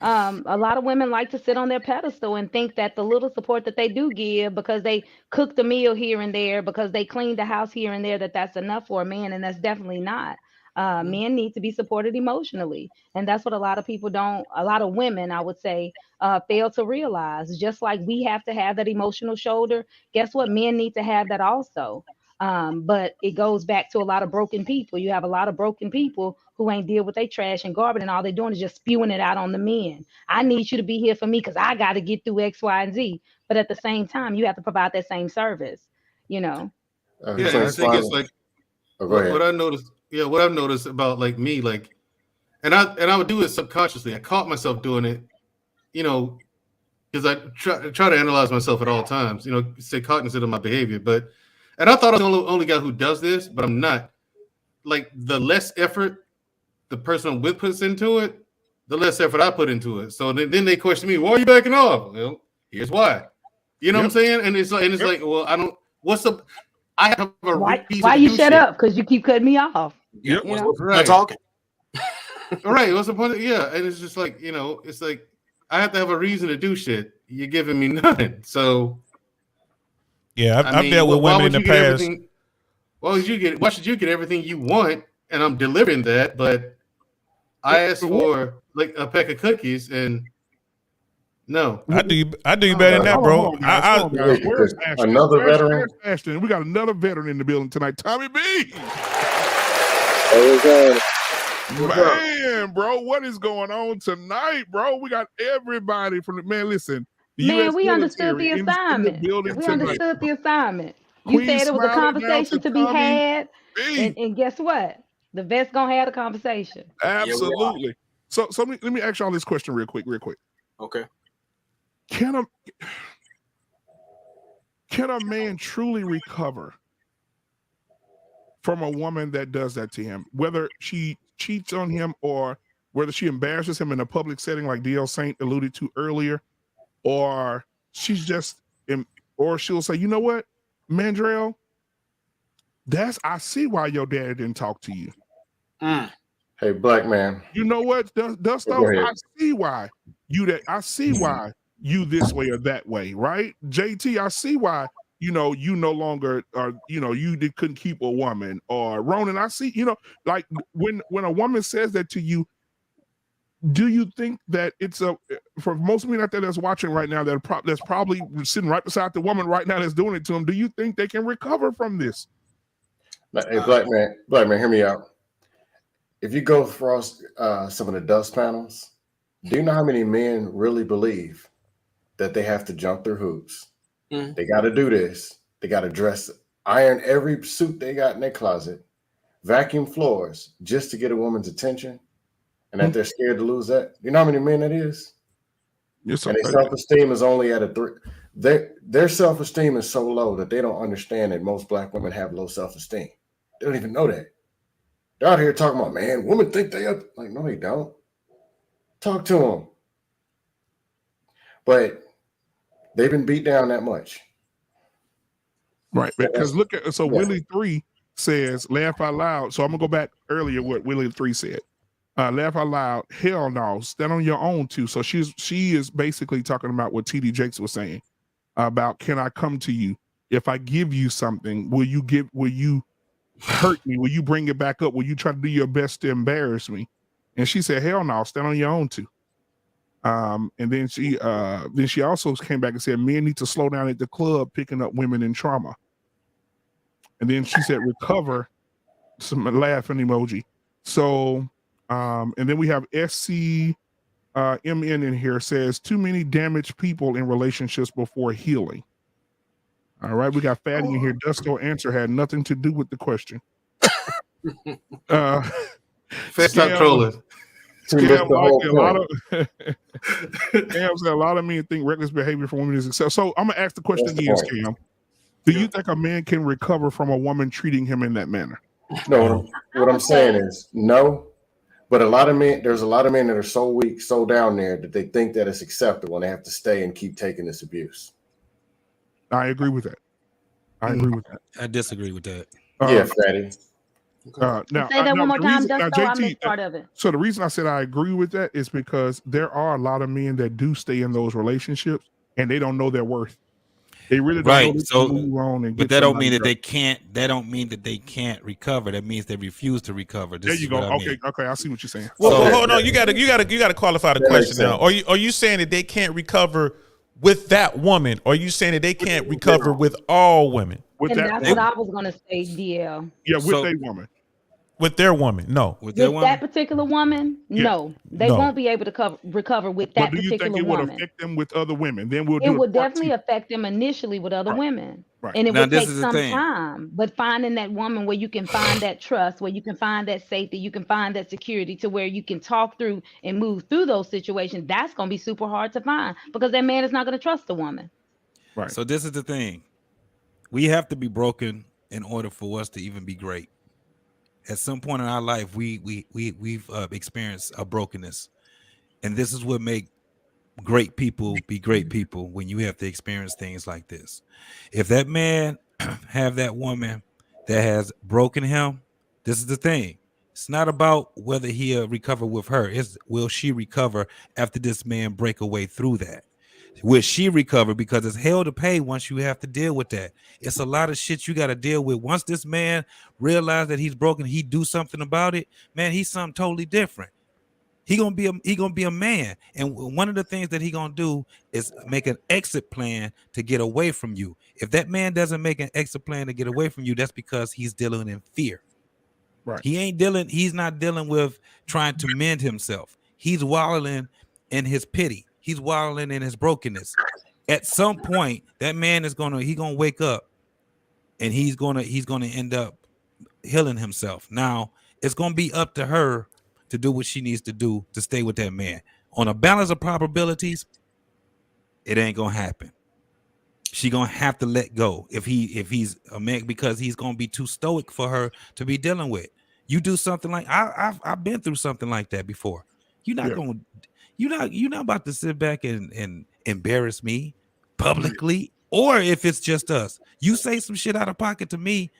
A lot of women like to sit on their pedestal and think that the little support that they do give because they cook the meal here and there, because they clean the house here and there, that's enough for a man. And that's definitely not. Men need to be supported emotionally. And that's what a lot of women, I would say, fail to realize. Just like we have to have that emotional shoulder, guess what? Men need to have that also. But it goes back to a lot of broken people. You have a lot of broken people who ain't deal with their trash and garbage, and all they're doing is just spewing it out on the men. I need you to be here for me because I got to get through X, Y, and Z. But at the same time, you have to provide that same service, Yeah, I think it's like what I noticed. Yeah, what I've noticed about like me, like, and I would do it subconsciously. I caught myself doing it, because I try to analyze myself at all times. Stay cognizant of my behavior, and I thought I was the only guy who does this, but I'm not. Like, the less effort the person I'm with puts into it, the less effort I put into it. So then they question me, why are you backing off? Well, here's why. You know what I'm saying? And it's like, well, I don't. What's up? I have a reason. Why you shut up? Because you keep cutting me off. Yep. Right. Talking. Right. What's the point? Yeah. And it's just like, it's like I have to have a reason to do shit. You're giving me none. So. Yeah, I've dealt with women in the past. Why should you get everything you want? And I'm delivering that, but I asked for like a pack of cookies, and no, I do you better than that, bro. Where's Ashton? Another veteran. Where's Ashton? We got another veteran in the building tonight. Tommy B. Man, bro, what is going on tonight, bro? We got everybody from the man. Listen, man, we understood the assignment. Understood the assignment. You said it was a conversation to be had, and guess what? The vet's gonna have a conversation. Absolutely. So let me ask y'all this question real quick. Okay. Can a man truly recover from a woman that does that to him? Whether she cheats on him or whether she embarrasses him in a public setting, like DL Saint alluded to earlier, or she's just, or she'll say, you know what, Mandrell, I see why your daddy didn't talk to you. Hey, black man. You know what, Dusto? I see why I see why you this way or that way, right? JT, I see why, you no longer are, you couldn't keep a woman. Or Ronan, I see, like when a woman says that to you, do you think that it's for most men out there that's watching right now that's probably sitting right beside the woman right now that's doing it to them, do you think they can recover from this? Hey, black man, hear me out. If you go across some of the dust panels, do you know how many men really believe that they have to jump through hoops? They got to do this. They got to dress, iron every suit they got in their closet, vacuum floors just to get a woman's attention, and that they're scared to lose that. You know how many men that is? Yes, and their self-esteem is only at a 3. their self-esteem is so low that they don't understand that most black women have low self-esteem. They don't even know that. They're out here talking about, man, women think they are. Like, no, they don't. Talk to them. But they've been beat down that much. Right. Because look at, so Willie 3 says, laugh out loud. So I'm going to go back earlier what Willie 3 said. Laugh out loud. Hell no. Stand on your own too. So she is basically talking about what TD Jakes was saying about, can I come to you? If I give you something, will you hurt me? Will you bring it back up? Will you try to do your best to embarrass me? And she said, hell no, stand on your own too. And then she also came back and said, men need to slow down at the club picking up women in trauma. And then she said, recover, some laughing emoji. So, and then we have SCMN in here, says, too many damaged people in relationships before healing. All right, we got Fatty in here. Dusto answer had nothing to do with the question. Stop trolling. Scam, a lot of men think reckless behavior for women is acceptable. So I'm gonna ask the question again, Scam. Do you think a man can recover from a woman treating him in that manner? No. What I'm saying is no. But there's a lot of men that are so weak, so down there that they think that it's acceptable and they have to stay and keep taking this abuse. I agree with that. I disagree with that. Yeah, Fatty. Now, say that one more time, now, Dusto. I JT, missed part of it. So the reason I said I agree with that is because there are a lot of men that do stay in those relationships and they don't know their worth. They really don't know. So, move on and but that don't mean that they can't. That don't mean that they can't recover. That means they refuse to recover. There you go. Okay, I see what you're saying. Well, hold on. You got to qualify the question now. Are you saying that they can't recover with that woman? Or are you saying that they can't recover with all women? That's what I was gonna say, DL. Yeah, with a woman. With their woman, no. With that particular woman, no. They won't be able to recover with that particular woman. But do you think it would affect them with other women? Then it would definitely affect them initially with other women. Right. And it would take some time. But finding that woman where you can find that trust, where you can find that safety, you can find that security to where you can talk through and move through those situations, that's going to be super hard to find because that man is not going to trust the woman. Right. So this is the thing. We have to be broken in order for us to even be great. At some point in our life, we've experienced a brokenness, and this is what make great people be great people. When you have to experience things like this, if that man have that woman that has broken him, this is the thing. It's not about whether he'll recover with her. It's will she recover after this man break away through that? Will she recover? Because it's hell to pay once you have to deal with that. It's a lot of shit you got to deal with. Once this man realizes that he's broken, he do something about it, man, he's something totally different. He gonna be a man. And one of the things that he gonna do is make an exit plan to get away from you. If that man doesn't make an exit plan to get away from you, that's because he's dealing in fear. Right. He's not dealing with trying to mend himself. He's wallowing in his pity. He's wallowing in his brokenness. At some point, that man is gonna wake up, and he's gonna end up healing himself. Now it's gonna be up to her to do what she needs to do to stay with that man. On a balance of probabilities, it ain't gonna happen. She gonna have to let go if he's a man, because he's gonna be too stoic for her to be dealing with. You do something like I've been through something like that before. You're not about to sit back and embarrass me publicly, or if it's just us. You say some shit out of pocket to me,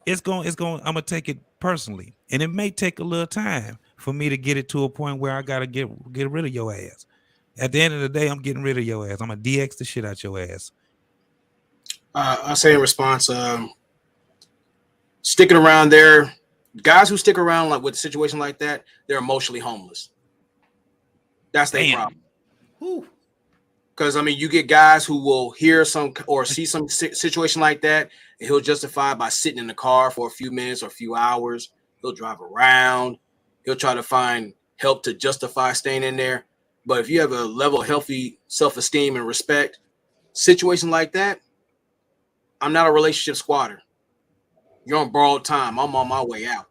I'm gonna take it personally, and it may take a little time for me to get it to a point where I gotta get rid of your ass. At the end of the day, I'm getting rid of your ass. I'm gonna DX the shit out your ass. I say in response, sticking around there, guys who stick around like with a situation like that, they're emotionally homeless. That's their problem. Because I mean, you get guys who will hear some or see some situation like that, and he'll justify by sitting in the car for a few minutes or a few hours. He'll drive around. He'll try to find help to justify staying in there. But if you have a level of healthy self-esteem and respect, situation like that, I'm not a relationship squatter. You're on borrowed time. I'm on my way out.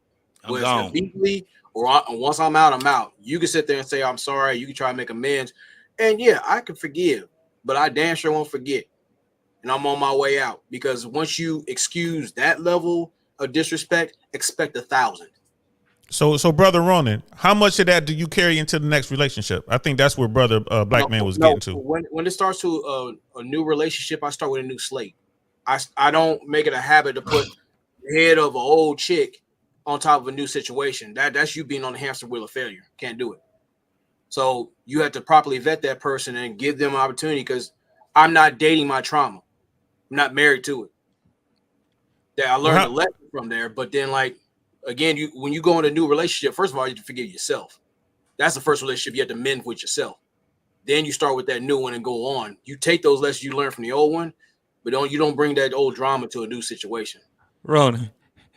Whether it's or once I'm out, I'm out. You can sit there and say, I'm sorry. You can try to make amends. And yeah, I can forgive. but I damn sure won't forget. And I'm on my way out, because once you excuse that level of disrespect, expect 1,000. So brother Ronan, how much of that do you carry into the next relationship? I think that's where brother Black Man was getting to. When it starts to a new relationship, I start with a new slate. I don't make it a habit to put the head of an old chick on top of a new situation. That's you being on the hamster wheel of failure. Can't do it. So you have to properly vet that person and give them an opportunity, because I'm not dating my trauma. I'm not married to it. That I learned a lesson from there, but then again, when you go in a new relationship, first of all, you have to forgive yourself. That's the first relationship you have to mend with yourself. Then you start with that new one and go on. You take those lessons you learned from the old one, but you don't bring that old drama to a new situation. Ronan,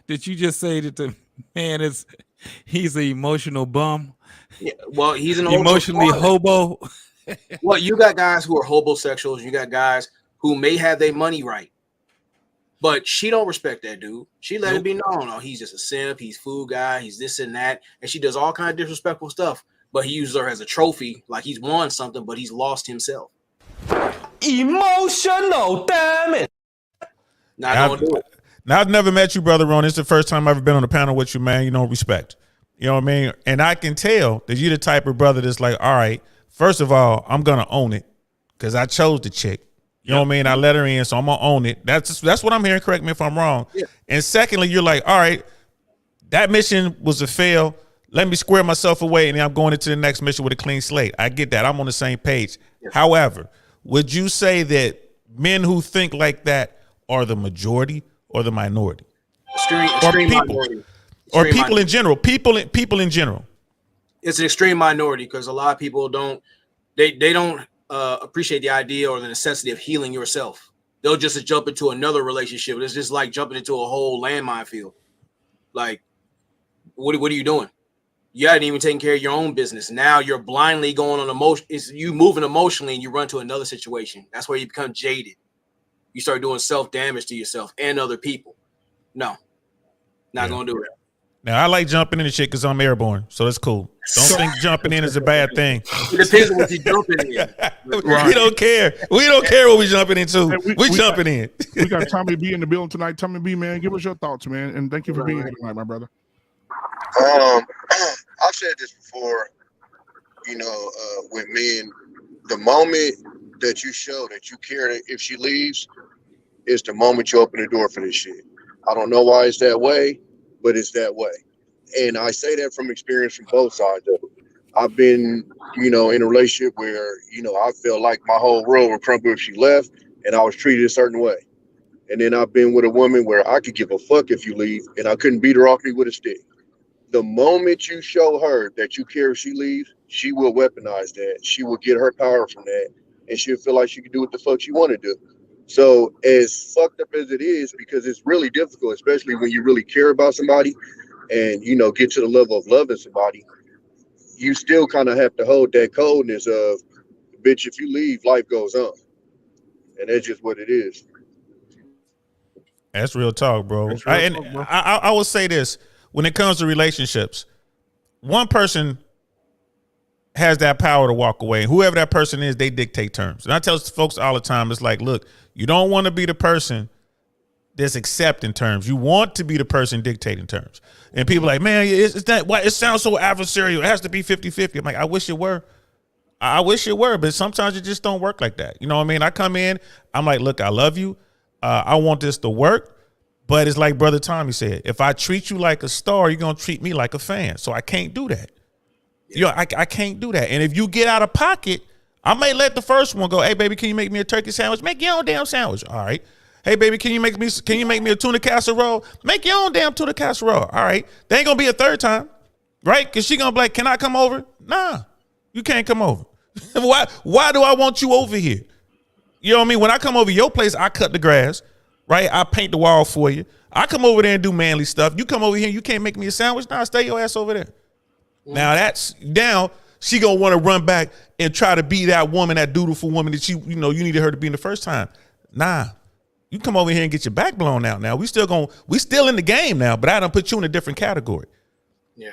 did you just say that the man he's an emotional bum? Yeah, well, he's an emotionally hobo. Well, you got guys who are hobosexuals. You got guys who may have their money right, but she don't respect that dude. She let it be known. Oh, he's just a simp. He's food guy. He's this and that. And she does all kind of disrespectful stuff. But he uses her as a trophy, like he's won something, but he's lost himself. Emotional, damn it. Not gonna do it. Now, I've never met you, brother Ron. It's the first time I've ever been on a panel with you, man. You know, respect. You know what I mean? And I can tell that you're the type of brother that's like, all right, first of all, I'm going to own it because I chose the chick. You know what I mean? I let her in, so I'm going to own it. That's what I'm hearing. Correct me if I'm wrong. Yeah. And secondly, you're like, all right, that mission was a fail. Let me square myself away, and then I'm going into the next mission with a clean slate. I get that. I'm on the same page. Yeah. However, would you say that men who think like that are the majority or the minority? Extreme minority. Or people in general. People in general. It's an extreme minority, because a lot of people don't appreciate the idea or the necessity of healing yourself. They'll just jump into another relationship. It's just like jumping into a whole landmine field. Like, what are you doing? You hadn't even taken care of your own business. Now you're blindly going on emotion. It's you moving emotionally, and you run to another situation. That's where you become jaded. You start doing self-damage to yourself and other people. No, not gonna do it. Now I like jumping into shit because I'm airborne, so that's cool. Don't think jumping in is a bad thing. It depends on what you're jumping in. Right. We don't care. We don't care what we're jumping into. Hey, we jumping in. We got Tommy B in the building tonight. Tommy B, man, give us your thoughts, man, and thank you for being here tonight, my brother. I've said this before. You know, with men, the moment that you show that you care if she leaves, is the moment you open the door for this shit. I don't know why it's that way, but it's that way. And I say that from experience from both sides of it. I've been, in a relationship where, I felt like my whole world would crumble if she left, and I was treated a certain way. And then I've been with a woman where I could give a fuck if you leave, and I couldn't beat her off me with a stick. The moment you show her that you care if she leaves, she will weaponize that. She will get her power from that, and she'll feel like she can do what the fuck she want to do. So as fucked up as it is, because it's really difficult, especially when you really care about somebody and, get to the level of loving somebody, you still kind of have to hold that coldness of, bitch, if you leave, life goes on. And that's just what it is. That's real talk, bro. I will say this. When it comes to relationships, one person has that power to walk away. And whoever that person is, they dictate terms. And I tell folks all the time, it's like, look, you don't want to be the person that's accepting terms. You want to be the person dictating terms. And people are like, man, it's that, why it sounds so adversarial. It has to be 50-50. I'm like, I wish it were. I wish it were, but sometimes it just don't work like that. You know what I mean? I come in, I'm like, look, I love you. I want this to work. But it's like Brother Tommy said, if I treat you like a star, you're going to treat me like a fan. So I can't do that. I can't do that. And if you get out of pocket, I may let the first one go, hey, baby, can you make me a turkey sandwich? Make your own damn sandwich. All right. Hey, baby, can you make me a tuna casserole? Make your own damn tuna casserole. All right. There ain't going to be a third time, right? Because she going to be like, can I come over? Nah, you can't come over. Why do I want you over here? You know what I mean? When I come over your place, I cut the grass. Right, I paint the wall for you. I come over there and do manly stuff. You come over here, you can't make me a sandwich. Nah, stay your ass over there. Now she gonna want to run back and try to be that woman, that dutiful woman that you needed her to be in the first time. Nah, you come over here and get your back blown out. Now we still in the game now, but I done put you in a different category. Yeah,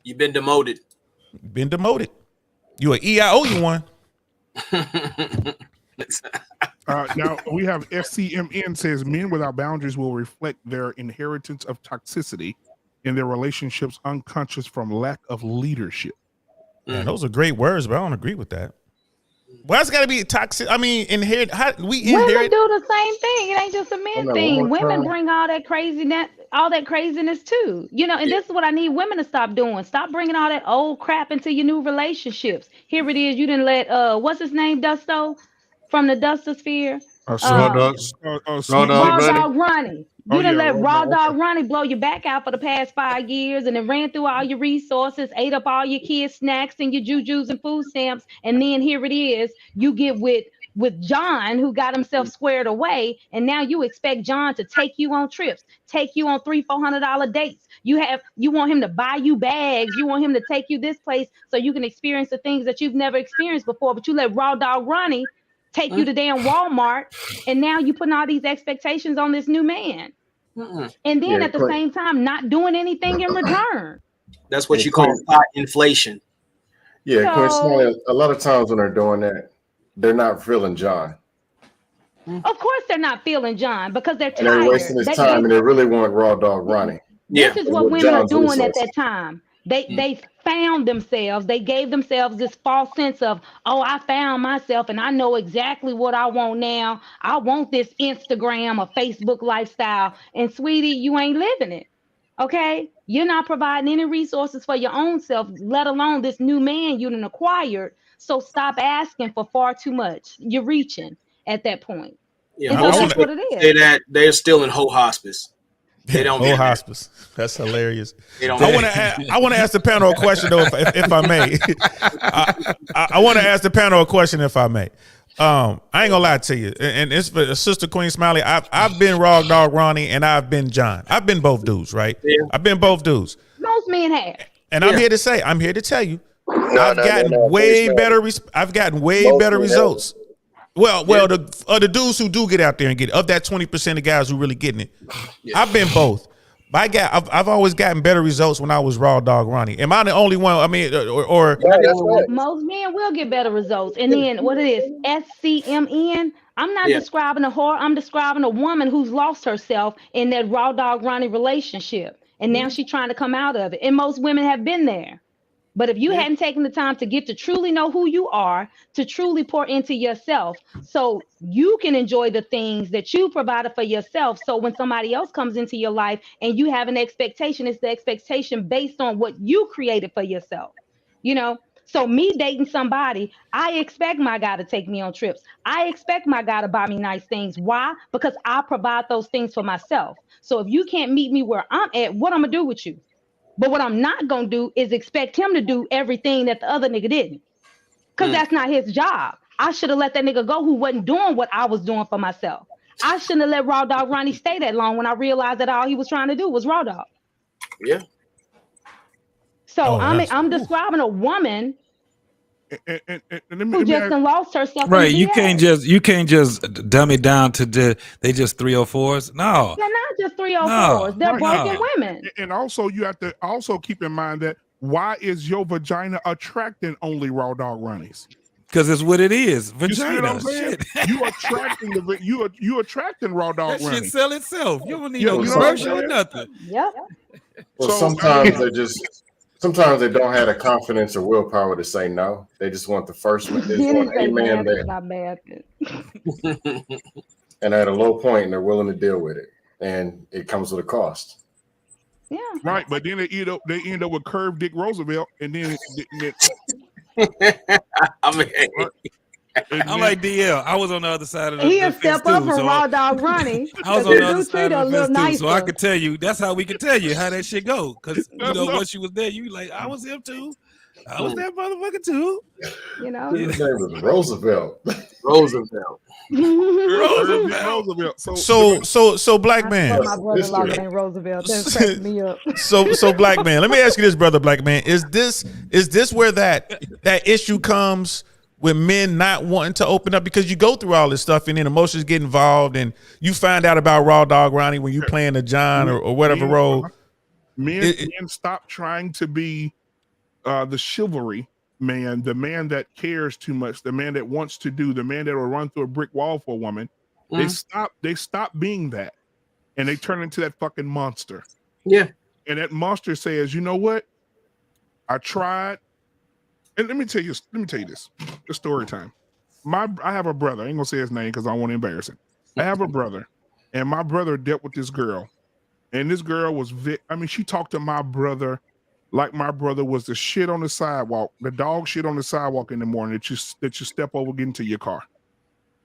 you've been demoted. You an EIO, you one. Now we have FCMN says men without boundaries will reflect their inheritance of toxicity in their relationships, unconscious from lack of leadership. Man, those are great words, but I don't agree with that. Well, that's got to be toxic. I mean, inherit. We inherit. Women do the same thing. It ain't just a men thing. Women bring all that craziness too. You know, and this is what I need women to stop doing. Stop bringing all that old crap into your new relationships. Here it is. You didn't let what's his name, Dusto, from the Dustosphere. Raw Dog Ronnie. You done let Raw Dog Ronnie blow your back out for the past 5 years and then ran through all your resources, ate up all your kids' snacks and your jujus and food stamps. And then here it is, you get with John, who got himself squared away. And now you expect John to take you on trips, take you on $300-400 dates. You want him to buy you bags. You want him to take you this place so you can experience the things that you've never experienced before. But you let Raw Dog Ronnie take you to damn Walmart, and now you putting all these expectations on this new man. And then at the same time, not doing anything in return. That's what you call pot inflation. Yeah, Quinn, a lot of times when they're doing that, they're not feeling John. Of course they're not feeling John because they're tired. And they're wasting his time and they really want Raw Dog Ronnie. This is what women are doing at that time. They found themselves. They gave themselves this false sense of, oh, I found myself and I know exactly what I want now. I want this Instagram or Facebook lifestyle. And sweetie, you ain't living it. Okay? You're not providing any resources for your own self, let alone this new man you done acquired. So stop asking for far too much. You're reaching at that point. Yeah, that's what it is. Say that they're still in whole hospice. They don't get hospice. That's hilarious. I want to ask the panel a question though, if I may. I want to ask the panel a question if I may. I ain't gonna lie to you, and it's for Sister Queen Smiley. I've been Raw Dog Ronnie and I've been John. I've been both dudes, right? Yeah. I've been both dudes. Most men have. And I'm here to tell you, I've gotten way better results. Well, the dudes who do get out there and get it, of that 20% of guys who really getting it, I've been both. I've always gotten better results when I was Raw Dog Ronnie. Am I the only one? I mean, or most men will get better results. And then what it is, SCMN. I'm not describing a whore. I'm describing a woman who's lost herself in that Raw Dog Ronnie relationship, and now she's trying to come out of it. And most women have been there. But if you hadn't taken the time to get to truly know who you are, to truly pour into yourself, so you can enjoy the things that you provided for yourself. So when somebody else comes into your life and you have an expectation, it's the expectation based on what you created for yourself. You know, so me dating somebody, I expect my guy to take me on trips. I expect my guy to buy me nice things. Why? Because I provide those things for myself. So if you can't meet me where I'm at, what I'm gonna do with you? But what I'm not going to do is expect him to do everything that the other nigga didn't. Because that's not his job. I should have let that nigga go who wasn't doing what I was doing for myself. I shouldn't have let Raw Dog Ronnie stay that long when I realized that all he was trying to do was Raw Dog. Yeah. So I'm describing a woman who just lost herself. Right. You can't just dumb it down to they just 304s. No. They're not just 304s. They're broken women. And also you have to also keep in mind that why is your vagina attracting only Raw Dog Ronnies? Because it's what it is. Vagina. You attracting you attracting Raw Dog Ronnies. That shit sell itself. You don't need no commercial or nothing. Yep. Well, sometimes they don't have the confidence or willpower to say no. They just want the first man. They just want a man there. And at a low point, they're willing to deal with it. And it comes with a cost. Yeah. Right. But then they end up with Curved Dick Roosevelt. And then I'm like DL. I was on the other side of the He'll step up from Raw Dog Ronnie. I was on the other side of the fence too, so I could tell you. That's how we could tell you how that shit go. Because you know once you was there, you like I was him too. I was that motherfucker too. You know, his name was Roosevelt. Roosevelt. So black man. My brother named Roosevelt. That cracked me up. So black man. Let me ask you this, brother. Black man, is this where that issue comes? With men not wanting to open up because you go through all this stuff and then emotions get involved and you find out about Raw Dog Ronnie when you playing the John or whatever role. Men stop trying to be the chivalry man, the man that cares too much, the man that wants to do, the man that will run through a brick wall for a woman, they stop being that, and they turn into that fucking monster. Yeah. And that monster says, you know what? I tried. And let me tell you this. The story time. I have a brother. I ain't gonna say his name because I don't want to embarrass him. I have a brother, and my brother dealt with this girl. And this girl was she talked to my brother like my brother was the shit on the sidewalk, the dog shit on the sidewalk in the morning that you step over, get into your car.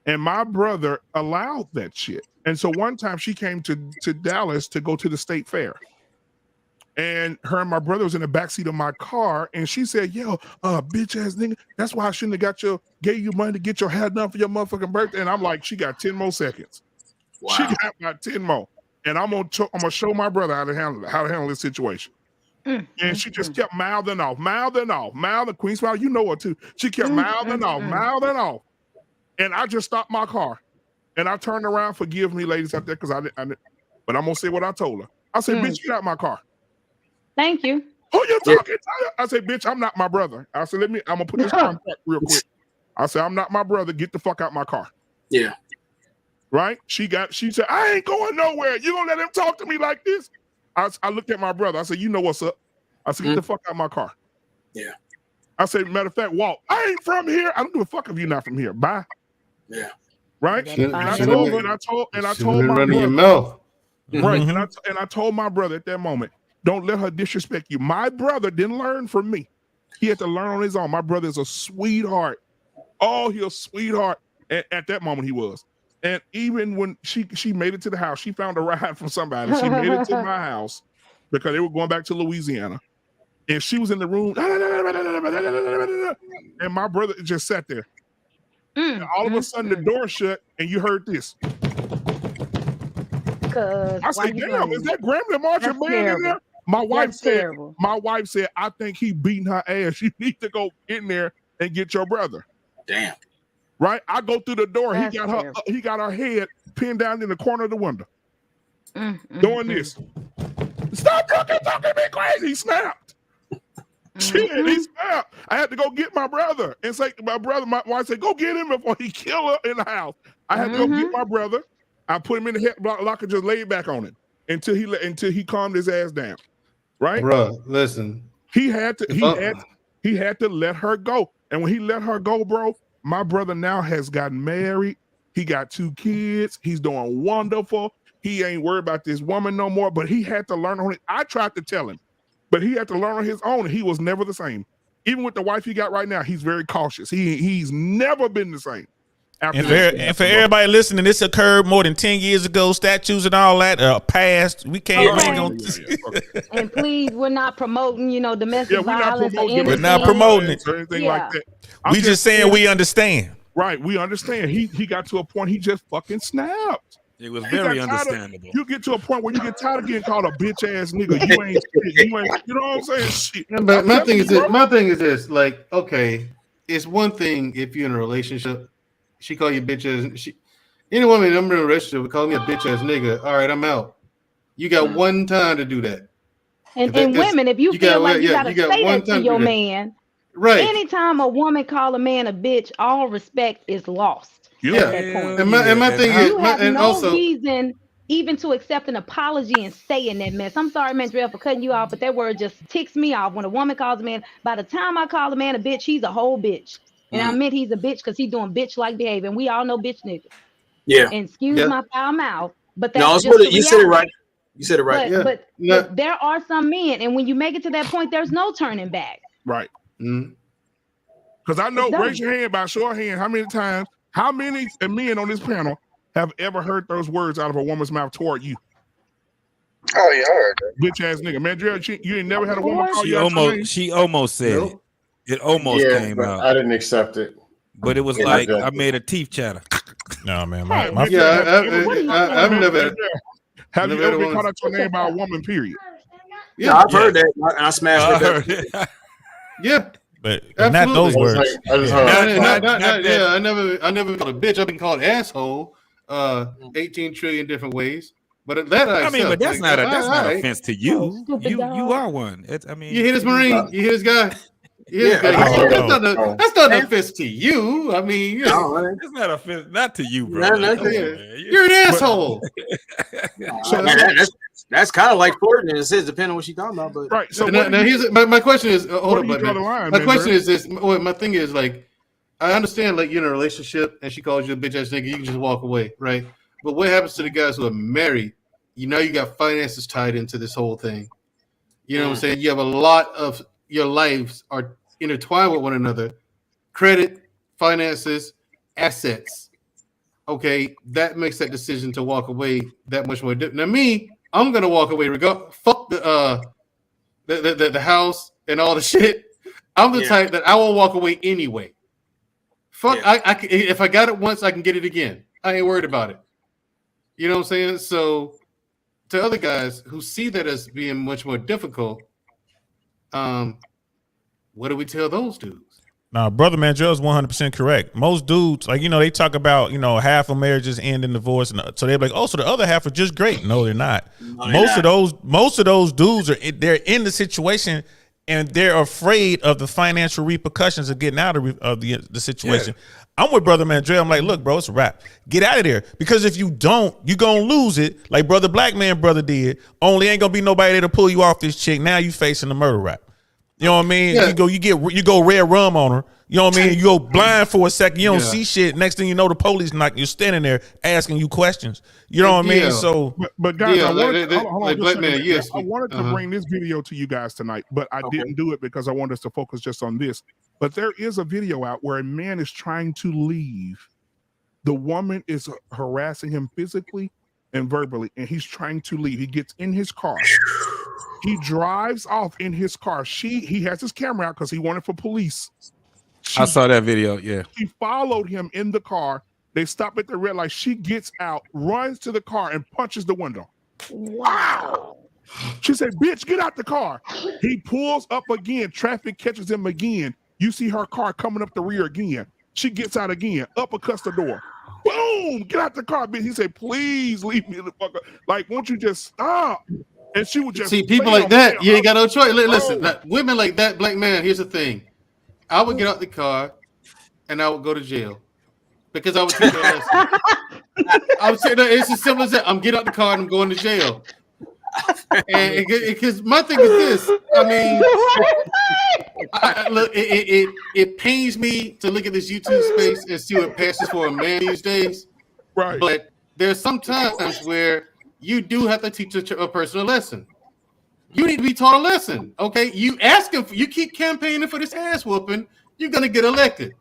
And my brother allowed that shit. And so one time she came to Dallas to go to the state fair. And her and my brother was in the backseat of my car, and she said, yo, bitch ass nigga, that's why I shouldn't have gave you money to get your hair done for your motherfucking birthday. And I'm like, she got 10 more seconds. Wow. She got about 10 more. And I'm gonna show my brother how to handle this situation. And she just kept mouthing off. Queen Smile, you know her too. She kept mouthing off. And I just stopped my car. And I turned around, forgive me, ladies out there, because I didn't, but I'm gonna say what I told her. I said, bitch, get out my car. Thank you. Who you talking to? I said, bitch, I'm not my brother. I said, I'm gonna put this contract real quick. I said, I'm not my brother. Get the fuck out my car. Yeah. Right? She said, I ain't going nowhere. You gonna let him talk to me like this? I looked at my brother. I said, you know what's up? I said, get the fuck out my car. Yeah. I said, matter of fact, Walt, I ain't from here. I don't give a fuck if you're not from here. Bye. Yeah. Right? And I told my brother. Your mouth. Right. And I told my brother at that moment, don't let her disrespect you. My brother didn't learn from me. He had to learn on his own. My brother is a sweetheart. Oh, he's a sweetheart. At that moment, he was. And even when she made it to the house, she found a ride from somebody. She made it to my house because they were going back to Louisiana. And she was in the room. And my brother just sat there. And all of a sudden, the door shut, and you heard this. I said, damn, is that Gremlin Marching Band in there? My wife said, I think he beating her ass. You need to go in there and get your brother. Damn. Right? I go through the door. He got her head pinned down in the corner of the window. Doing this. Stop talking me crazy. He snapped. Shit, he snapped. I had to go get my brother and say to my brother, my wife said, go get him before he kill her in the house. I had to go get my brother. I put him in the head locker, just laid back on it until he calmed his ass down. Right? Bro, listen. He had to let her go. And when he let her go, bro, my brother now has gotten married. He got 2 kids. He's doing wonderful. He ain't worried about this woman no more, but he had to learn on it. I tried to tell him, but he had to learn on his own. He was never the same. Even with the wife he got right now, he's very cautious. He's never been the same. And for everybody listening, this occurred more than 10 years ago. Statues and all that past. We can't. And please, we're not promoting, domestic violence. We're not promoting it or anything like that. We just saying we understand. Right, we understand. He got to a point he just fucking snapped. It was very understandable. You get to a point where you get tired of getting called a bitch ass nigga. You ain't shit. You know what I'm saying? Shit. But my thing is this. Like, okay, it's one thing if you're in a relationship. She call you bitch ass. Any woman I'm in a relationship would call me a bitch ass nigga. All right, I'm out. You got one time to do that. And women, if you feel like you gotta say that to your man, right? Anytime a woman call a man a bitch, all respect is lost. Yeah. And my thing is, you have no reason even to accept an apology and stay in that mess. I'm sorry, Mandrell, for cutting you off, but that word just ticks me off. When a woman calls a man, by the time I call a man a bitch, he's a whole bitch. And I meant he's a bitch because he's doing bitch-like behavior. And we all know bitch niggas. Yeah. And excuse my foul mouth. But just that's you said it right. You said it right. But there are some men, and when you make it to that point, there's no turning back. Right. Because I know, raise your hand by show of hand, how many men on this panel have ever heard those words out of a woman's mouth toward you? Oh, yeah, I heard that. Bitch ass nigga. Mandrell, you ain't never had a woman call you out. She almost said it. It almost came out. I didn't accept it. But it was like I made a teeth chatter. No, man. I've never. Have you ever been called out your name by a woman, period? Yeah, I've heard that. And I smashed it. Yeah. But not those words. I never called a bitch. I've been called asshole 18 trillion different ways. But that but that's not an offense to you. You are one. You hear this Marine? You hear this guy? That's not an offense to you. I mean, you know, it's not offense, not to you, bro. You're an asshole. That's kind of like flirting. It says depending on what she's talking about. But right. So now here's my question is hold up, line, my question is this. My thing is like, I understand like you're in a relationship and she calls you a bitch ass nigga, you can just walk away, right? But what happens to the guys who are married? You know, you got finances tied into this whole thing. You know what I'm saying? You have a lot of your lives are intertwined with one another. Credit, finances, assets. Okay, that makes that decision to walk away that much more different. Now, me, I'm gonna walk away. Fuck the house and all the shit. I'm the type that I will walk away anyway. Fuck, if I got it once, I can get it again. I ain't worried about it. You know what I'm saying? So, to other guys who see that as being much more difficult, what do we tell those dudes? Nah, brother Mandrell is 100% correct. Most dudes, like, you know, they talk about, you know, half of marriages end in divorce, and so they're like, oh, so the other half are just great. No, they're not. Most of those dudes they're in the situation and they're afraid of the financial repercussions of getting out of the situation. Yeah. I'm with brother Mandrell. I'm like, look, bro, it's a wrap. Get out of there, because if you don't, you're gonna lose it, like brother Black Man brother did. Only ain't gonna be nobody there to pull you off this chick. Now you facing the murder rap. You know what I mean? Yeah. You go red rum on her. You know what I mean? You go blind for a second. You don't see shit. Next thing you know, the police you're standing there asking you questions. You know what I mean? So, but guys, I wanted to bring this video to you guys tonight, but I didn't do it because I wanted us to focus just on this. But there is a video out where a man is trying to leave. The woman is harassing him physically and verbally, and he's trying to leave. He gets in his car. He drives off in his car. He has his camera out because he wanted for police. I saw that video. Yeah. She followed him in the car. They stop at the red light. She gets out, runs to the car, and punches the window. Wow. She said, bitch, get out the car. He pulls up again. Traffic catches him again. You see her car coming up the rear again. She gets out again, uppercuts the door. Boom! Get out the car, bitch. He said, please leave me the fuck up. Like, won't you just stop? And she would just see people like that. You ain't got no choice. Listen, women like that, Black Man. Here's the thing: I would get out the car and I would go to jail because I would take that lesson. I would say that it's as simple as that. I'm getting out the car and I'm going to jail. And because my thing is this: I mean, look, it pains me to look at this YouTube space and see what passes for a man these days. Right. But there's some times where you do have to teach a person a lesson. You need to be taught a lesson, okay? You keep campaigning for this ass whooping, you're gonna get elected.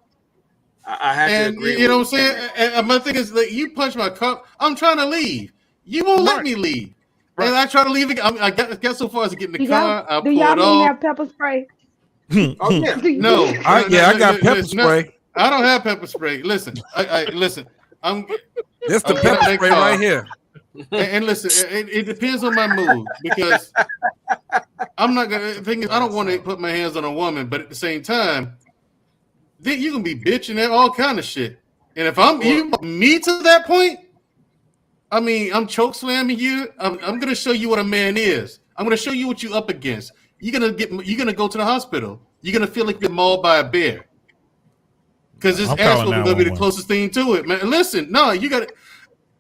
I have to agree. You know what I'm saying? And my thing is, like, you punch my car. I'm trying to leave. You won't let me leave. Right. And I try to leave. I got so far as to get in the car. I pull it off. Do y'all have pepper spray? Oh yeah. No. I got pepper spray. I don't have pepper spray. Listen. Listen. This the pepper spray right here. And listen, it depends on my mood, because I'm not gonna. The thing is, I don't want to put my hands on a woman, but at the same time, then you can be bitching at all kind of shit. And if me to that point, I mean, I'm choke slamming you. I'm gonna show you what a man is. I'm gonna show you what you up against. You're gonna go to the hospital. You're gonna feel like you're mauled by a bear, because this asshole is gonna be the closest thing to it, man. Listen, no, you gotta.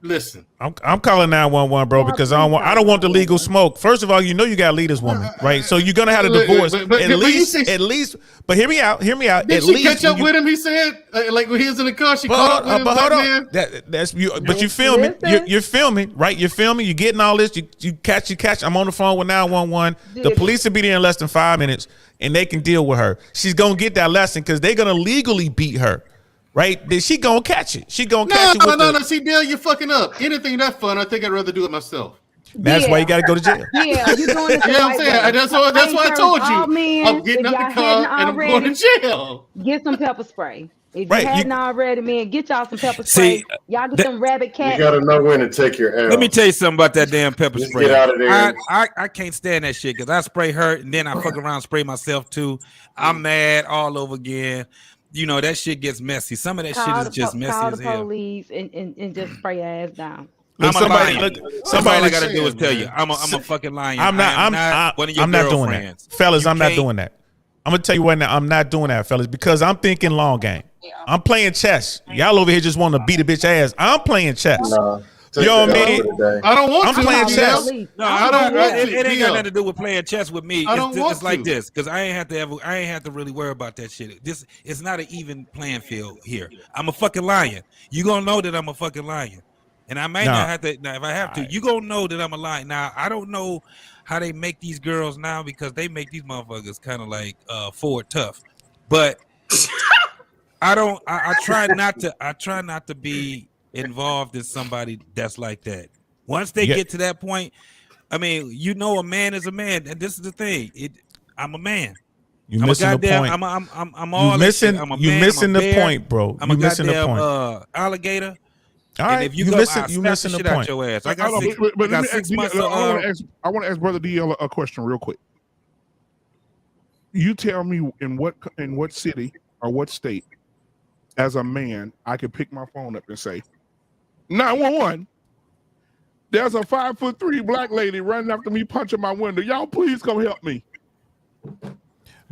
Listen, I'm calling 911, bro, because I don't want the legal smoke. First of all, you know you gotta lead this woman, right? So you're gonna have a divorce at least. But hear me out. Did she catch up with him? He said, like when he was in the car, she caught up with him. But hold on, that's you. But you filming, you're filming, right? You're filming. You're getting all this. You catch. I'm on the phone with 911. The police will be there in less than 5 minutes, and they can deal with her. She's gonna get that lesson because they're gonna legally beat her. Right? Then she gonna catch it. She gonna catch it. No. See, Dale, you're fucking up. Anything that fun, I think I'd rather do it myself. That's why you gotta go to jail. Yeah, you're doing it. I'm saying. That's why I told you. I'm getting up the car and I'm going to jail. Get some pepper spray. If you hadn't already, man, get y'all some pepper spray. Y'all get some rabbit cat. You gotta know when to take your L. Let me tell you something about that damn pepper spray. Get out of there. I can't stand that shit because I spray her and then I fuck around and spray myself too. I'm mad all over again. You know, that shit gets messy. Some of that shit is just messy as hell. Call the police and just spray your ass down. Somebody all I gotta do is tell you, I'm a fucking lion. I'm not doing that, fellas. I'm not doing that. I'm gonna tell you right now, I'm not doing that, fellas, because I'm thinking long game. I'm playing chess. Y'all over here just want to beat a bitch ass. I'm playing chess. No, You know what I mean? I don't want I'm to. playing chess. No, I don't want to. it ain't got nothing to do with playing chess with me. I don't want It's like to. this, because I ain't have to really worry about that shit. It's not an even playing field here. I'm a fucking lion. You gonna know that I'm a fucking lion. And I may not have to. Now, if I have to, you gonna know that I'm a lion. Now, I don't know how they make these girls now, because they make these motherfuckers kind of like forward tough. But I try not to be involved in somebody that's like that. Once they get to that point, I mean, you know, a man is a man, and this is the thing. I'm a man. You missing the point. I'm all missing. You missing the point, bro. I'm a goddamn alligator. All right, and if you missing the point. Your ass. I got let me 6 ask, months. I want to ask Brother DL a question real quick. You tell me in what city or what state, as a man, I could pick my phone up and say, 911. There's a 5'3" black lady running after me, punching my window. Y'all, please come help me.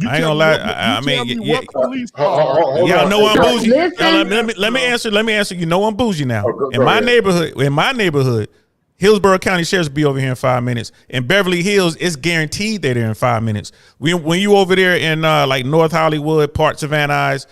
I ain't gonna lie. I mean, y'all know I'm bougie. Let me answer. You know I'm bougie now. In my neighborhood, Hillsborough County Sheriff's be over here in 5 minutes. In Beverly Hills, it's guaranteed they're there in 5 minutes. When you over there in like North Hollywood, parts of Van Nuys,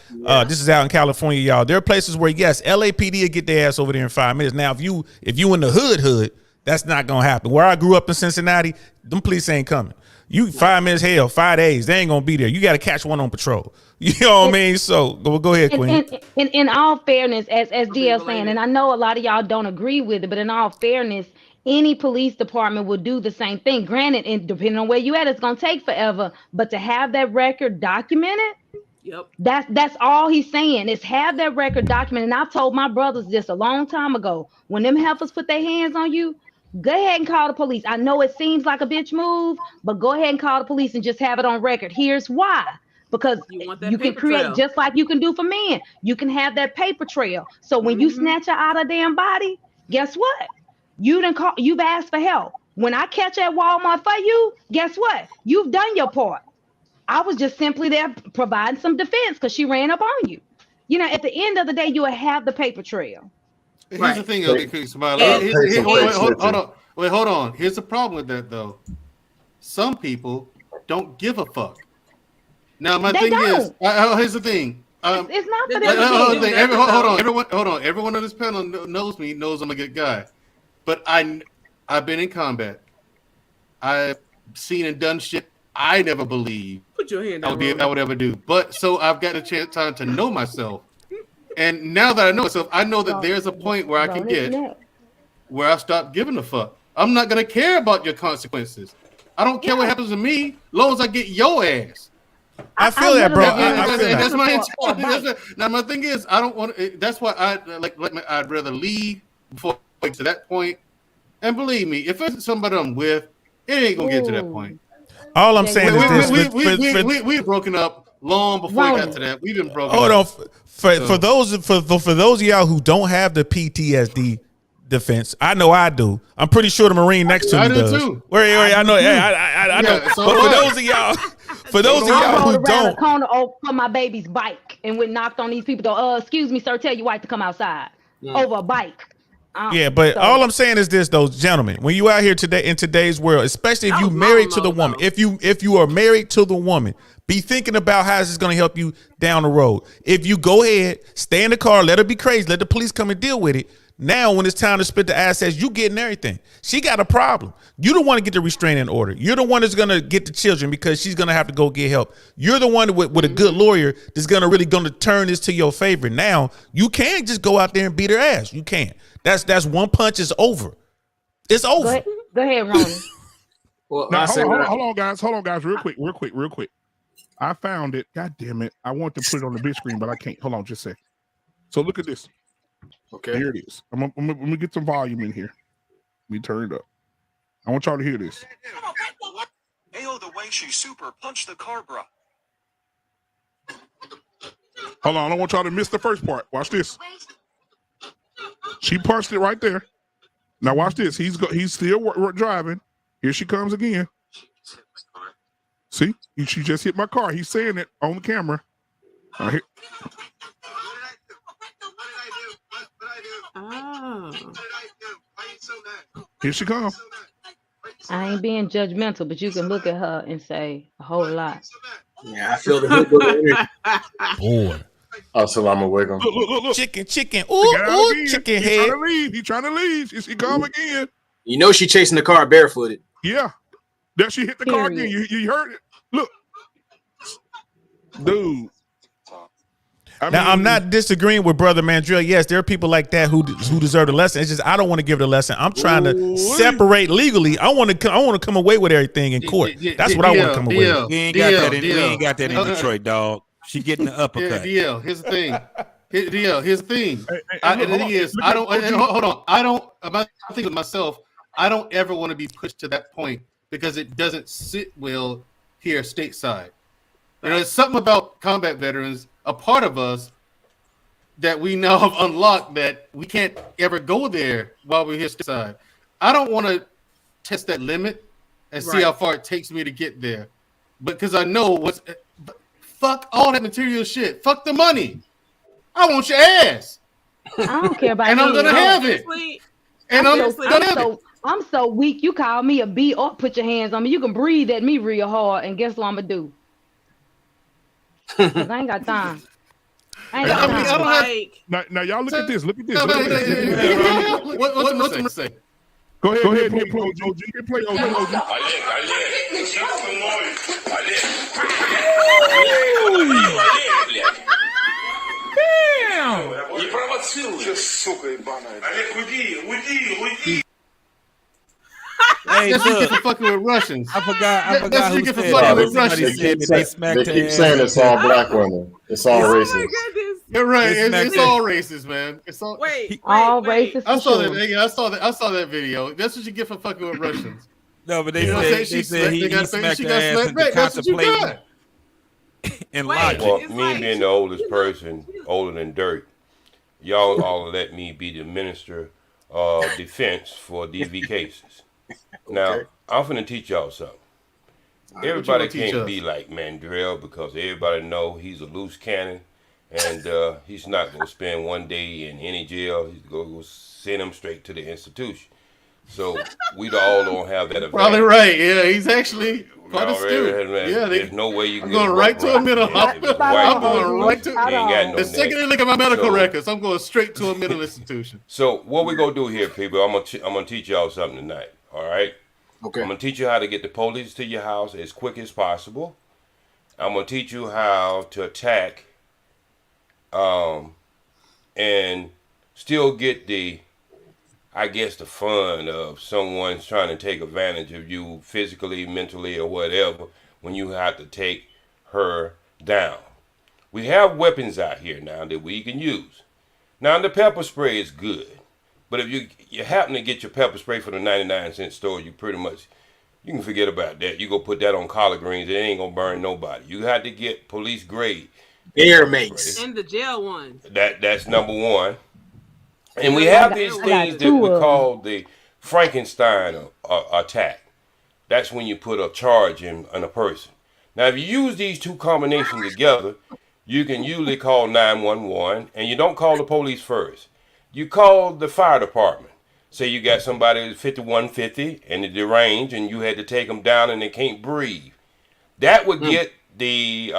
this is out in California, y'all. There are places where yes, LAPD will get their ass over there in 5 minutes. Now, if you in the hood, that's not gonna happen. Where I grew up in Cincinnati, them police ain't coming. You 5 minutes, hell, 5 days, they ain't gonna be there. You got to catch one on patrol. You know what I mean? So go ahead, Queen. In all fairness, as DL saying, and I know a lot of y'all don't agree with it, but in all fairness, any police department will do the same thing. Granted, and depending on where you at, it's gonna take forever. But to have that record documented, that's all he's saying is have that record documented. And I told my brothers this a long time ago. When them heifers put their hands on you, go ahead and call the police. I know it seems like a bitch move, but go ahead and call the police and just have it on record. Here's why. Because you can create trail. Just like you can do for men. You can have that paper trail. So when you snatch her out of damn body, guess what? You've asked for help. When I catch at Walmart for you, guess what? You've done your part. I was just simply there providing some defense because she ran up on you. You know, at the end of the day, you will have the paper trail. Here's the thing, hold on. Here's the problem with that, though. Some people don't give a fuck. Now, my thing is, here's the thing. It's not for them. Hold on. Everyone on this panel knows me, knows I'm a good guy. But I've been in combat. I've seen and done shit I never believed Put your hand down. I would ever do. But so I've got a time to know myself. And now that I know myself, I know that there's a point where I can get where I stop giving a fuck. I'm not gonna care about your consequences. I don't care what happens to me, as long as I get your ass. I feel that, bro. That's my intent. Now my thing is, I don't want. That's why I'd rather leave before I get to that point. And believe me, if it's somebody I'm with, it ain't gonna get to that point. All I'm saying is this: we've broken up long before we got to that. We've been broken. Hold on, for those of y'all who don't have the PTSD defense, I know I do. I'm pretty sure the Marine next to me does. I do too. I know. I know. So but for those of y'all who don't, corner for my baby's bike and went knocked on these people. Though, excuse me, sir, tell your wife to come outside over a bike. Yeah, but all I'm saying is this, though, gentlemen, when you out here today in today's world, especially if you married to the woman, if you are married to the woman, be thinking about how this is going to help you down the road. If you go ahead, stay in the car, let her be crazy, let the police come and deal with it. Now, when it's time to split the assets, you getting everything. She got a problem. You don't want to get the restraining order. You're the one that's going to get the children because she's going to have to go get help. You're the one with a good lawyer that's going to turn this to your favor. Now, you can't just go out there and beat her ass. You can't. That's one punch. It's over. It's over. Go ahead, Ronnie. Well, now, hold on, guys. Real quick. I found it. God damn it. I want to put it on the big screen, but I can't. Hold on just a sec. So look at this. Okay. Here it is. I'm gonna get some volume in here. Let me turn it up. I want y'all to hear this. Ayo, the way she super punched the car, bro. Hold on. I don't want y'all to miss the first part. Watch this. She punched it right there. Now watch this. He's still driving. Here she comes again. See, she just hit my car. He's saying it on the camera. Right. Oh. Here she comes. I ain't being judgmental, but you can look at her and say a whole lot. Yeah, I feel the hood. Boy. Assalamu alaikum. Look. Chicken. Ooh, chicken head. He's trying to leave. She come again. You know she chasing the car barefooted. Yeah. There she hit the car again. You heard it. Look. Dude. I'm not disagreeing with Brother Mandrell. Yes, there are people like that who deserve the lesson. It's just I don't want to give the lesson. I'm trying to separate legally. I want to come away with everything in court. That's what I want to come away with. We ain't got that in Detroit, dog. She getting the uppercut. DL, here's the thing. Here's the thing. I think of myself. I don't ever want to be pushed to that point because it doesn't sit well here stateside. You know, there's something about combat veterans, a part of us that we now have unlocked that we can't ever go there while we're here stateside. I don't want to test that limit and see how far it takes me to get there. Because I know fuck all that material shit. Fuck the money. I want your ass. I don't care about and I'm gonna have it. And I'm so weak. You call me a B or put your hands on me. You can breathe at me real hard, and guess what I'm gonna do? 'Cause I ain't got time. Now y'all look at this. Look at this. What's to say? Go ahead. Play OG. Не провоцируй, сука ебаная. Олег, уйди. Hey, that's what you get for fucking with Russians. I forgot that's who you get for said fucking that. with Russians. They keep saying it's all black women. It's all racist. You're right. It's all racist, man. It's all racist. I saw that video. That's what you get for fucking with Russians. No, but they said he smacked her ass into contemplating and logic. Well, me being the oldest person, older than dirt, y'all all let me be the minister of defense for DV cases. Now, I'm finna teach y'all something. Everybody can't be like Mandrell because everybody know he's a loose cannon and he's not going to spend one day in any jail. He's going to send him straight to the institution. So we all don't have that advantage. Probably right. Yeah, he's actually quite astute. Yeah, there's no way you can I'm going right to a mental hospital. I'm going right to the second they look at my medical records, I'm going straight to a mental institution. So what we going to do here, people, I'm gonna teach y'all something tonight. All right? Okay. I'm going to teach you how to get the police to your house as quick as possible. I'm going to teach you how to attack and still get the fun of someone's trying to take advantage of you physically, mentally, or whatever when you have to take her down. We have weapons out here now that we can use. Now, the pepper spray is good. But if you happen to get your pepper spray from the 99-cent store, you can forget about that. You go put that on collard greens, it ain't going to burn nobody. You had to get police grade. Air mace. And the jail one. That's number one. And we have these things that we call the Frankenstein attack. That's when you put a charge in a person. Now, if you use these two combinations together, you can usually call 911, and you don't call the police first. You call the fire department. Say you got somebody who's 5150 and they're deranged, and you had to take them down and they can't breathe. That would get the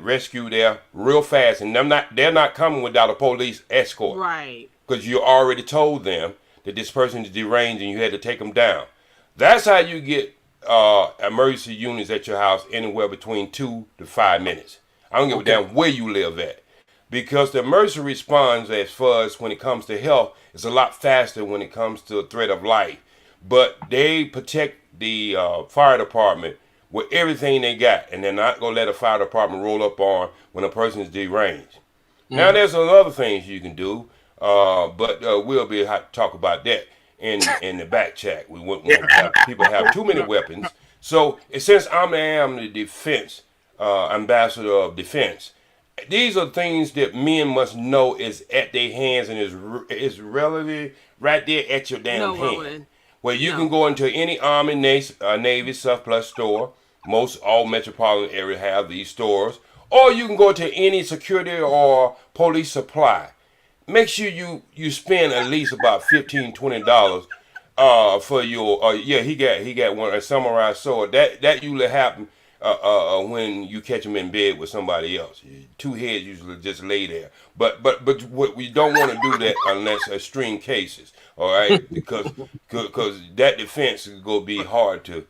rescue there real fast, and they're not coming without a police escort, right? Because you already told them that this person is deranged and you had to take them down. That's how you get emergency units at your house anywhere between 2 to 5 minutes. I don't give a damn where you live at, because the emergency response, as far as when it comes to health, is a lot faster when it comes to a threat of life. But they protect the fire department with everything they got, and they're not going to let a fire department roll up on when a person is deranged. Now, there's some other things you can do, but we'll be talk about that in the back chat. We wouldn't want to have people have too many weapons. So, since I am the defense ambassador of defense, these are things that men must know is at their hands and is relatively right there at your damn hand. Where you can go into any Army, Navy, Surplus store. Most all metropolitan areas have these stores. Or you can go to any security or police supply. Make sure you spend at least about $15, $20 for your he got one, a samurai sword. That usually happen when you catch them in bed with somebody else. Two heads usually just lay there. But what we don't want to do that unless extreme cases. All right, because that defense is gonna be hard to,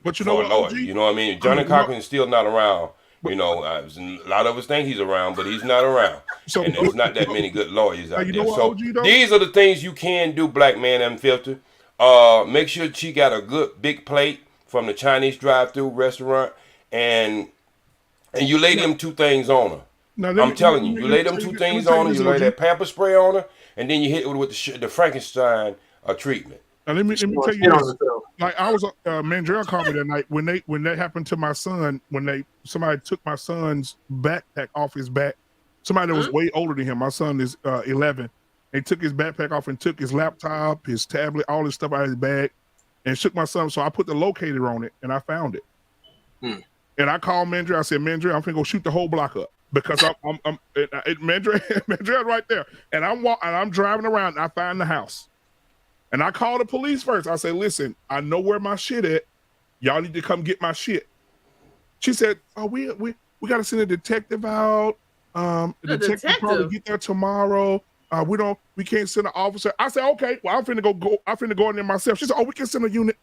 But you know what, OG? You know what I mean? Johnny Cochran is still not around. A lot of us think he's around, but he's not around. So, and there's not that many good lawyers out there. What, so OG, these are the things you can do, Black Man Unfiltered. Make sure she got a good big plate from the Chinese drive-through restaurant, and you lay them two things on her. I'm telling you, you lay them two things on her. You lay that pepper spray on her, and then you hit it with the Frankenstein treatment. Now let me tell you this. Like I was Mandrell called me that night when that happened to my son, when somebody took my son's backpack off his back. Somebody that was way older than him. My son is 11. They took his backpack off and took his laptop, his tablet, all his stuff out of his bag, and shook my son. So I put the locator on it and I found it. And I called Mandrell. I said, Mandrell, I'm finna go shoot the whole block up because Mandrell right there. And I'm driving around and I find the house. And I called the police first. I said, listen, I know where my shit at. Y'all need to come get my shit. She said, oh, we got to send a detective out. The detective probably get there tomorrow. We can't send an officer. I said, okay, well, I'm finna go in there myself. She said, oh, we can send a unit.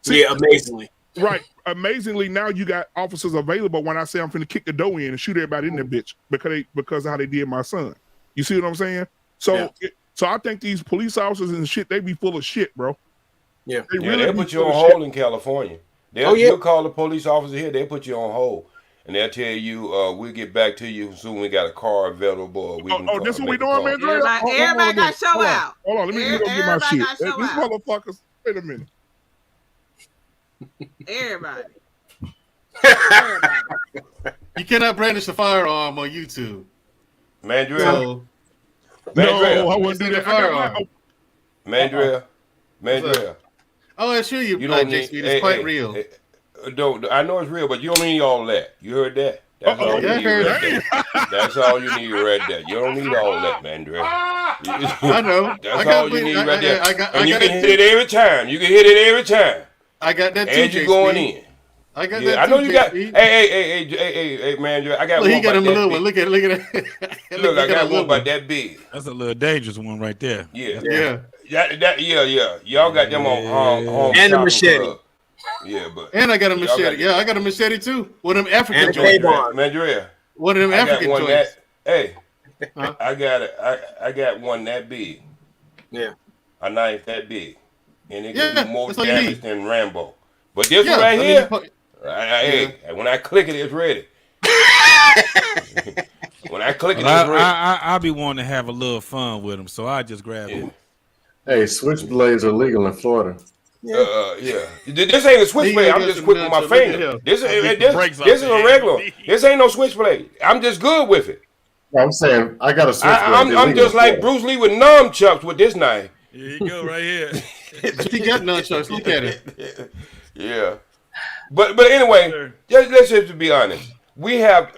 See, amazingly. Right. Amazingly, now you got officers available when I say I'm finna kick the door in and shoot everybody in there, bitch, because of how they did my son. You see what I'm saying? So So I think these police officers and shit, they be full of shit, bro. Yeah, they'll put you on hold in California. You'll call the police officer here, they'll put you on hold. And they'll tell you, we'll get back to you soon. We got a car available. This is what we doing, man? Everybody got to show out. Hold on, let me go get my shit. These motherfuckers, wait a minute. Everybody. You cannot brandish a firearm on YouTube. Mandrell. No, I wouldn't do that. Mandrell. Oh, I assure you, it's quite real. I know it's real, but you don't need all that. You heard that? That's all you need right there. That's all you need right there. You don't need all that, Mandrell. I know. That's all you need right there. And you can hit it every time. You can hit it every time. I got that too, as you going in. I got that. I know you got. Hey, Mandrell. I got one. He got him a little one. Look at it. Look, I got one about that big. That's a little dangerous one right there. Yeah. Y'all got them on home and the machete. Club. Yeah, but and I got a machete. I got a machete too. One of them African joints. Mandrell. One of them African joints. I got it. I got one that big. Yeah. A knife that big, and it can do more damage than Rambo. But this one right here, when I click it, it's ready. When I click it, it's ready. I be wanting to have a little fun with them, so I just grab it. Hey, switchblades are legal in Florida. This ain't a switchblade. I'm just quick with my finger. This is a regular. This ain't no switchblade. I'm just good with it. I'm saying I got a switchblade. I'm just like Bruce Lee with nunchucks with this knife. Here you go, right here. He got nunchucks. Look at it. Yeah, but anyway, let's just be honest. We have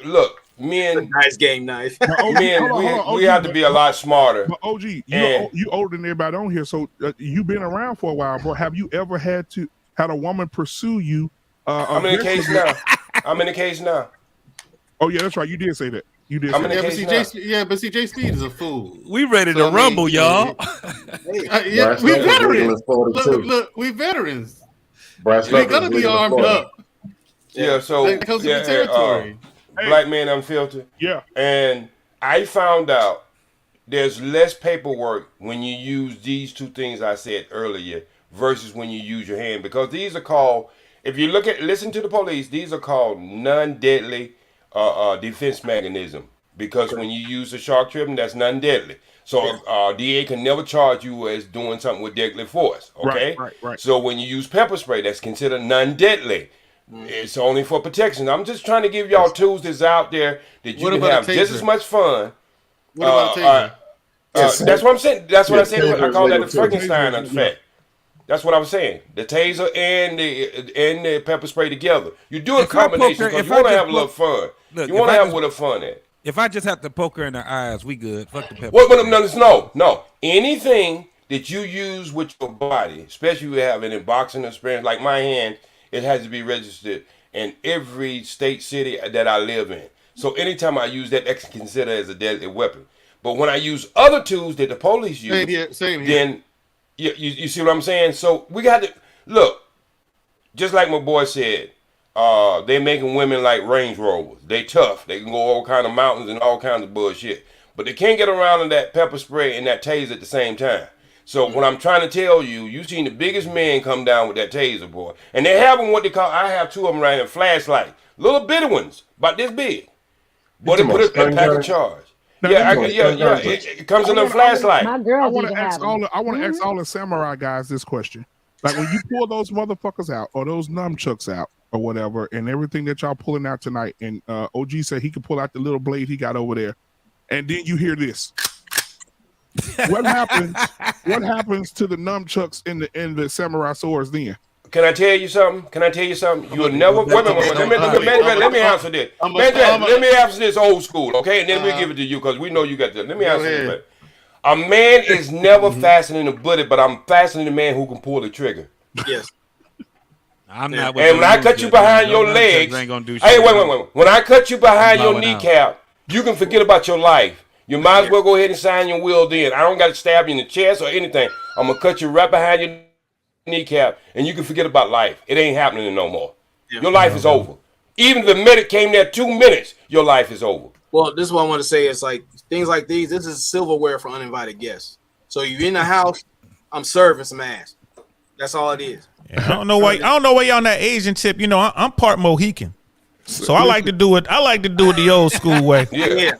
men. Nice game knife. Men, we have to be a lot smarter. But OG, you older than everybody on here, so you've been around for a while, bro. Have you ever had a woman pursue you? I'm in the case now. Oh yeah, that's right. You did say that. You did. But CJ Speed is a fool. We ready to rumble, y'all. We veterans. Look, we veterans. We're gonna be armed up. Yeah, so that comes with the territory. Black Man Unfiltered. Yeah. And I found out there's less paperwork when you use these two things I said earlier versus when you use your hand, because these are called, if you listen to the police, these are called non-deadly defense mechanism, because when you use the shark tripping, that's non-deadly. So DA can never charge you as doing something with deadly force. Okay. Right. So when you use pepper spray, that's considered non-deadly. It's only for protection. I'm just trying to give y'all tools that's out there that you can have just as much fun. What about that's what I'm saying. That's what I said. I call that the Frankenstein effect. That's what I was saying. The taser and the pepper spray together. You do a combination because you want to have a little fun. You want to have a little fun at. If I just have to poke her in the eyes, we good. Fuck the pepper. No. Anything that you use with your body, especially if you have any boxing experience, like my hand, it has to be registered in every state, city that I live in. So anytime I use that, that's considered as a deadly weapon. But when I use other tools that the police use, same here. then you see what I'm saying? So we got to look, just like my boy said, they making women like Range Rovers. They tough. They can go all kind of mountains and all kinds of bullshit. But they can't get around in that pepper spray and that taser at the same time. So what I'm trying to tell you, you seen the biggest men come down with that taser, boy. And they have them what they call, I have two of them right here, flashlight. Little bitty ones, about this big. But they put it in pack of charge. It comes in a flashlight. My girl I want to ask all the samurai guys this question. Like when you pull those motherfuckers out or those nunchucks out or whatever and everything that y'all pulling out tonight, and OG said he could pull out the little blade he got over there, and then you hear this. What happens? What happens to the nunchucks in the samurai swords then? Can I tell you something? You will never. Wait a minute. Let me answer this. Let me answer this old school, okay? And then we'll give it to you because we know you got this. Let me answer this. A man is never fastening a bullet, but I'm fastening the man who can pull the trigger. Yes. I'm not. And when I cut you behind your legs, wait. When I cut you behind your kneecap, you can forget about your life. You might as well go ahead and sign your will then. I don't got to stab you in the chest or anything. I'm going to cut you right behind your kneecap, and you can forget about life. It ain't happening no more. Yeah. Your life is over. Even if the medic came there 2 minutes, your life is over. Well, this is what I want to say. It's like things like these. This is silverware for uninvited guests. So you're in the house, I'm serving some ass. That's all it is. Yeah, I don't know why y'all on that Asian tip. You know, I'm part Mohican. So I like to do it. I like to do it the old school way. Yeah.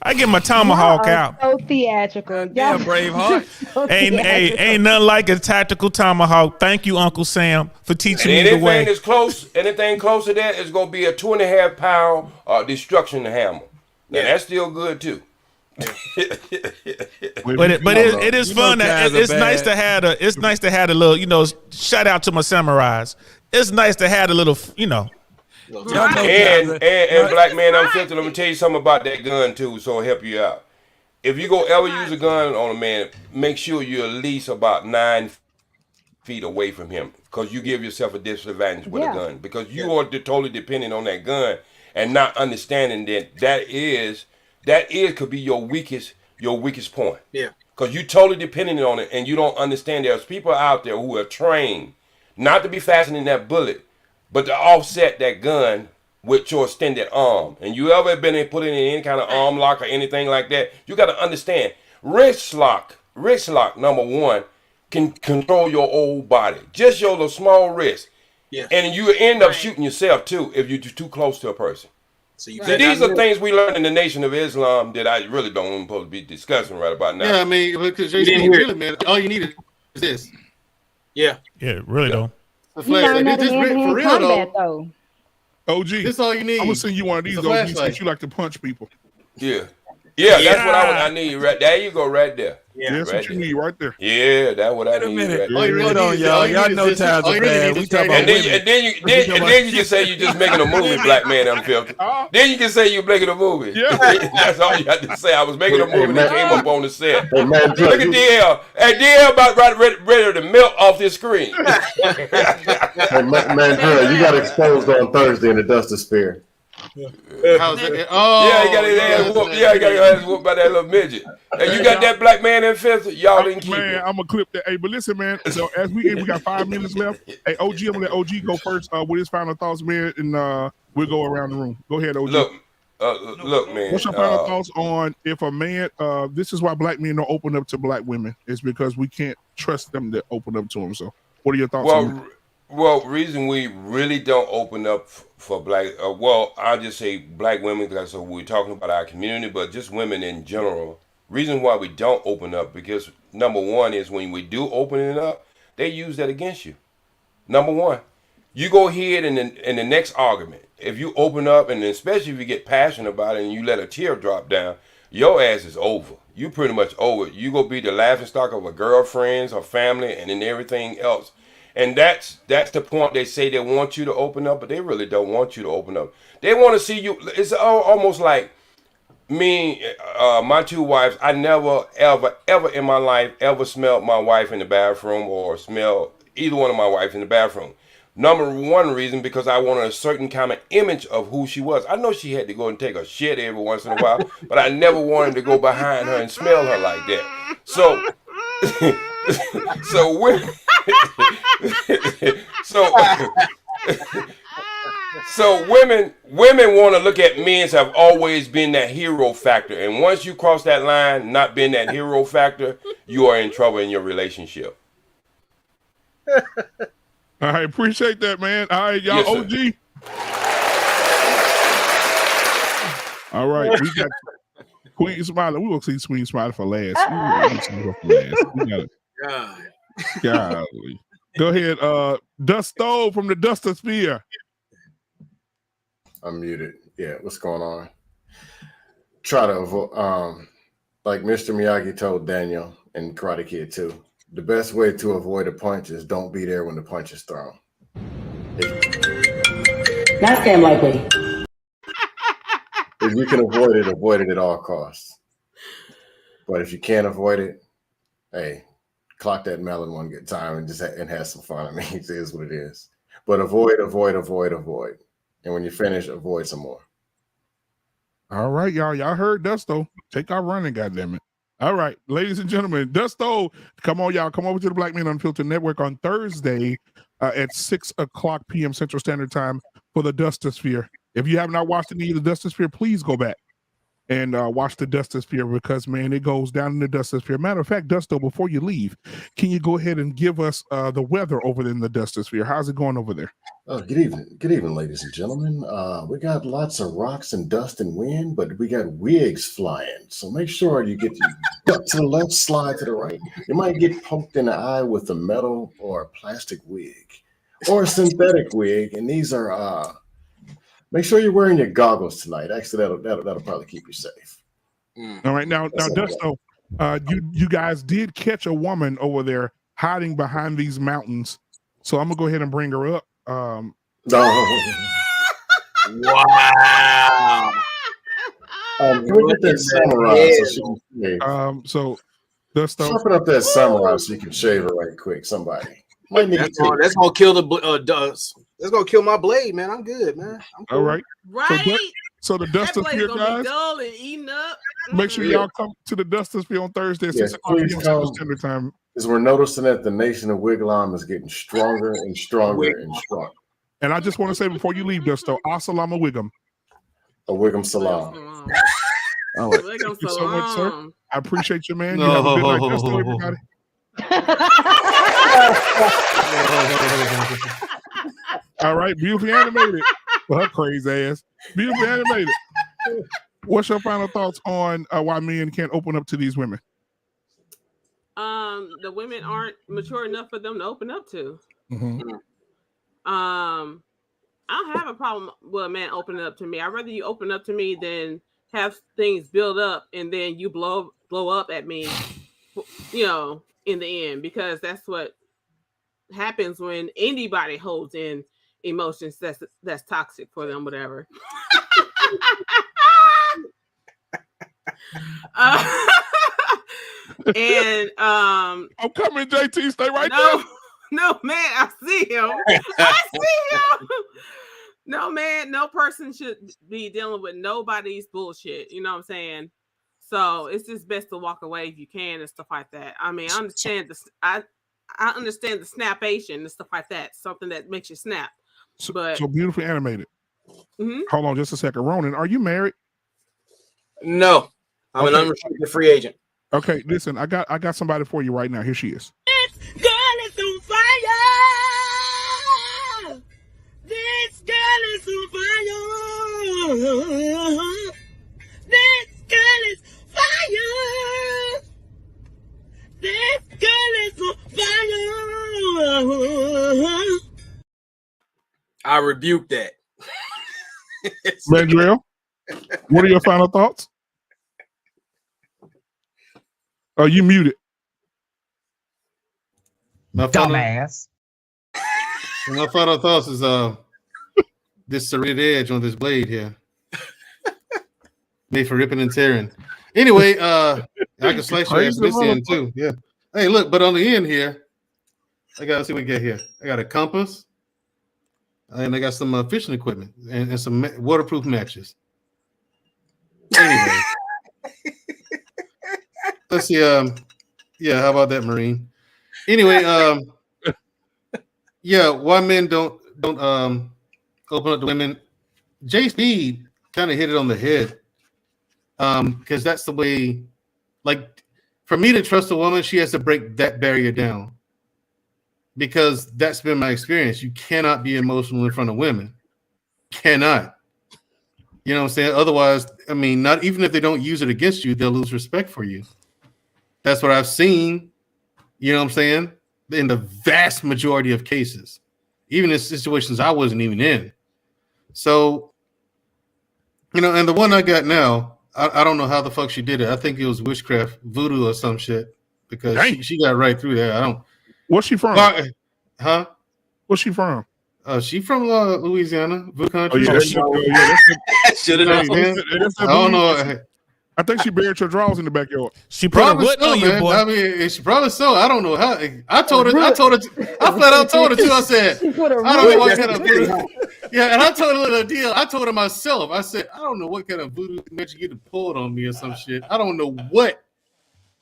I get my tomahawk out. So theatrical. Yeah, Braveheart. Ain't nothing like a tactical tomahawk. Thank you, Uncle Sam, for teaching me the way. Anything close to that is gonna be a 2.5 pound destruction hammer. Now that's still good too. but it is fun. It's nice to have a. It's nice to have a little. You know, shout out to my samurais. It's nice to have a little. You know. And Black Man Unfiltered, let me tell you something about that gun too, so it'll help you out. If you go ever use a gun on a man, make sure you're at least about 9 feet away from him, because you give yourself a disadvantage with a gun, because you are totally dependent on that gun and not understanding that could be your weakest point. Yeah. Because you totally dependent on it and you don't understand. There's people out there who are trained not to be fastening that bullet, but to offset that gun with your extended arm. And you ever been put in any kind of arm lock or anything like that, you got to understand, wrist lock, number one, can control your whole body. Just your little small wrist. Yeah. And you end up shooting yourself too if you're too close to a person. So these are things we learned in the Nation of Islam that I really don't even supposed to be discussing right about now. Yeah, I mean, because really, man, all you need is this. Yeah. Yeah, really though. You learned that in hand-to-hand combat, though. OG, this all you need. I'm gonna send you one of these OG since you like to punch people. Yeah, that's what I need right there. You go right there. Yeah, that's what you need right there. Yeah, that's what I need. Right there. Hold on, y'all. Y'all know times are bad. We talk about women. And then you can say you're just making a movie, Black Man Unfiltered. Then you can say you're making a movie. Yeah, that's all you have to say. I was making a movie that came up on the set. Hey, man, look at DL. Hey, DL about ready to melt off this screen. Hey, Mandrell, you got exposed on Thursday in the Dust Sphere. How's it? Oh, yeah, he got his ass whooped. Yeah, he got his ass whooped by that little midget. And you got that Black Man Unfiltered. Y'all didn't keep it. I'm gonna clip that. Hey, but listen, man. So as we got 5 minutes left. Hey, OG, I'm gonna let OG go first with his final thoughts, man, and we'll go around the room. Go ahead, OG. Look, man. What's your final thoughts on if a man? This is why black men don't open up to black women. It's because we can't trust them to open up to them. So, what are your thoughts on that? Well, reason we really don't open up for black, I'll just say black women because we're talking about our community, but just women in general. Reason why we don't open up because number one is when we do open it up, they use that against you. Number one, you go ahead in the next argument. If you open up and especially if you get passionate about it and you let a tear drop down, your ass is over. You pretty much over. You gonna be the laughing stock of her girlfriends, her family, and then everything else. And that's the point. They say they want you to open up, but they really don't want you to open up. They want to see you. It's almost like me, my two wives. I never, ever in my life ever smelled my wife in the bathroom or smelled either one of my wife in the bathroom. Number one reason, because I wanted a certain kind of image of who she was. I know she had to go and take a shit every once in a while, but I never wanted to go behind her and smell her like that. So, so women, so women want to look at men as have always been that hero factor, and once you cross that line, not being that hero factor, you are in trouble in your relationship. I appreciate that, man. All right, y'all, Yes, OG. All right, we got Queen Smiley. We will see Queen Smiley for last. We got it. Golly. Go ahead, Dusto from the Duster Sphere. I'm muted. Yeah, what's going on? Try to avoid, like Mr. Miyagi told Daniel and Karate Kid too. The best way to avoid a punch is don't be there when the punch is thrown. Not scam likely. If you can avoid it at all costs. But if you can't avoid it, hey, clock that melon one good time and just have some fun. I mean, it is what it is. But avoid. And when you finish, avoid some more. All right, y'all. Y'all heard Dusto. Take our running, goddammit. All right, ladies and gentlemen, Dusto, come on, y'all. Come over to the Black Man Unfiltered Network on Thursday at 6 o'clock p.m. Central Standard Time for the Duster Sphere. If you have not watched any of the Duster Sphere, please go back and watch the Duster Sphere, because, man, it goes down in the Duster Sphere. Matter of fact, Dusto, before you leave, can you go ahead and give us the weather over there in the Duster Sphere? How's it going over there? Oh, good evening, ladies and gentlemen. We got lots of rocks and dust and wind, but we got wigs flying. So make sure you get your duck to the left, slide to the right. You might get poked in the eye with a metal or a plastic wig or a synthetic wig, and these are. Make sure you're wearing your goggles tonight. Actually, that'll probably keep you safe. All right, now, Dusto, you guys did catch a woman over there hiding behind these mountains, so I'm gonna go ahead and bring her up. No. Wow. Can we get that samurai so she can shave? So Dusto, sharpen up that samurai so you can shave her right quick. Somebody. That's gonna kill the dust. That's gonna kill my blade, man. I'm good, man. I'm cool. All right. Right? So the Duster Sphere, guys, dull and eating up. make sure y'all come to the Duster Sphere on Thursday at 6 o'clock p.m. Central Standard Time. Because we're noticing that the nation of Wiglam is getting stronger and stronger and stronger. And I just want to say before you leave, Dusto, assalamu alaikum. A Wiggum salam. All right. Thank you so much, sir. I appreciate you, man. You have a good night, Dusto, everybody. All right, beautifully animated. Well, her crazy ass. Beautifully animated. What's your final thoughts on why men can't open up to these women? The women aren't mature enough for them to open up to. Mm-hmm. I don't have a problem with a man opening up to me. I'd rather you open up to me than have things build up and then you blow up at me, in the end, because that's what happens when anybody holds in emotions that's toxic for them, whatever. And I'm coming, JT. Stay right there. No, man, I see him. I see him. No, man, no person should be dealing with nobody's bullshit. You know what I'm saying? So it's just best to walk away if you can and stuff like that. I mean, I understand I understand the snapation and stuff like that. Something that makes you snap. But so beautifully animated. Mm-hmm. Hold on just a second. Ronan, are you married? No. I'm an unrestricted free agent. Okay, listen, I got somebody for you right now. Here she is. This girl is on fire. This girl is on fire. This girl is fire. This girl is on fire. I rebuke that. Mandrell, what are your final thoughts? Oh, you muted. Dumbass. My final thoughts is this serrated edge on this blade here. Made for ripping and tearing. Anyway, I can slice your ass this end too. Yeah. Hey, look, but on the end here, I gotta see what we get here. I got a compass, and I got some fishing equipment and some waterproof matches. Anyway, let's see. Yeah, how about that, Marine? Anyway, yeah, why men don't open up to women? Jay Speed kind of hit it on the head. Because that's the way, like, for me to trust a woman, she has to break that barrier down. Because that's been my experience. You cannot be emotional in front of women. Cannot. You know what I'm saying? Otherwise, I mean, not even if they don't use it against you, they'll lose respect for you. That's what I've seen, you know what I'm saying? In the vast majority of cases. Even in situations I wasn't even in. So, you know, and the one I got now, I don't know how the fuck she did it. I think it was witchcraft, voodoo, or some shit. Because she got right through there. I don't. What's she from? Huh? What's she from? She from Louisiana, voodoo country. Oh, yeah, Should have known. I don't know. I think she buried your drawers in the backyard. She probably so, on you, boy. I mean, she probably so. I don't know how. I told her. I flat out told her too. I said, I don't know what kind of voodoo. Yeah, and I told her the deal. I told her myself. I said, I don't know what kind of voodoo that you get pulled on me or some shit. I don't know what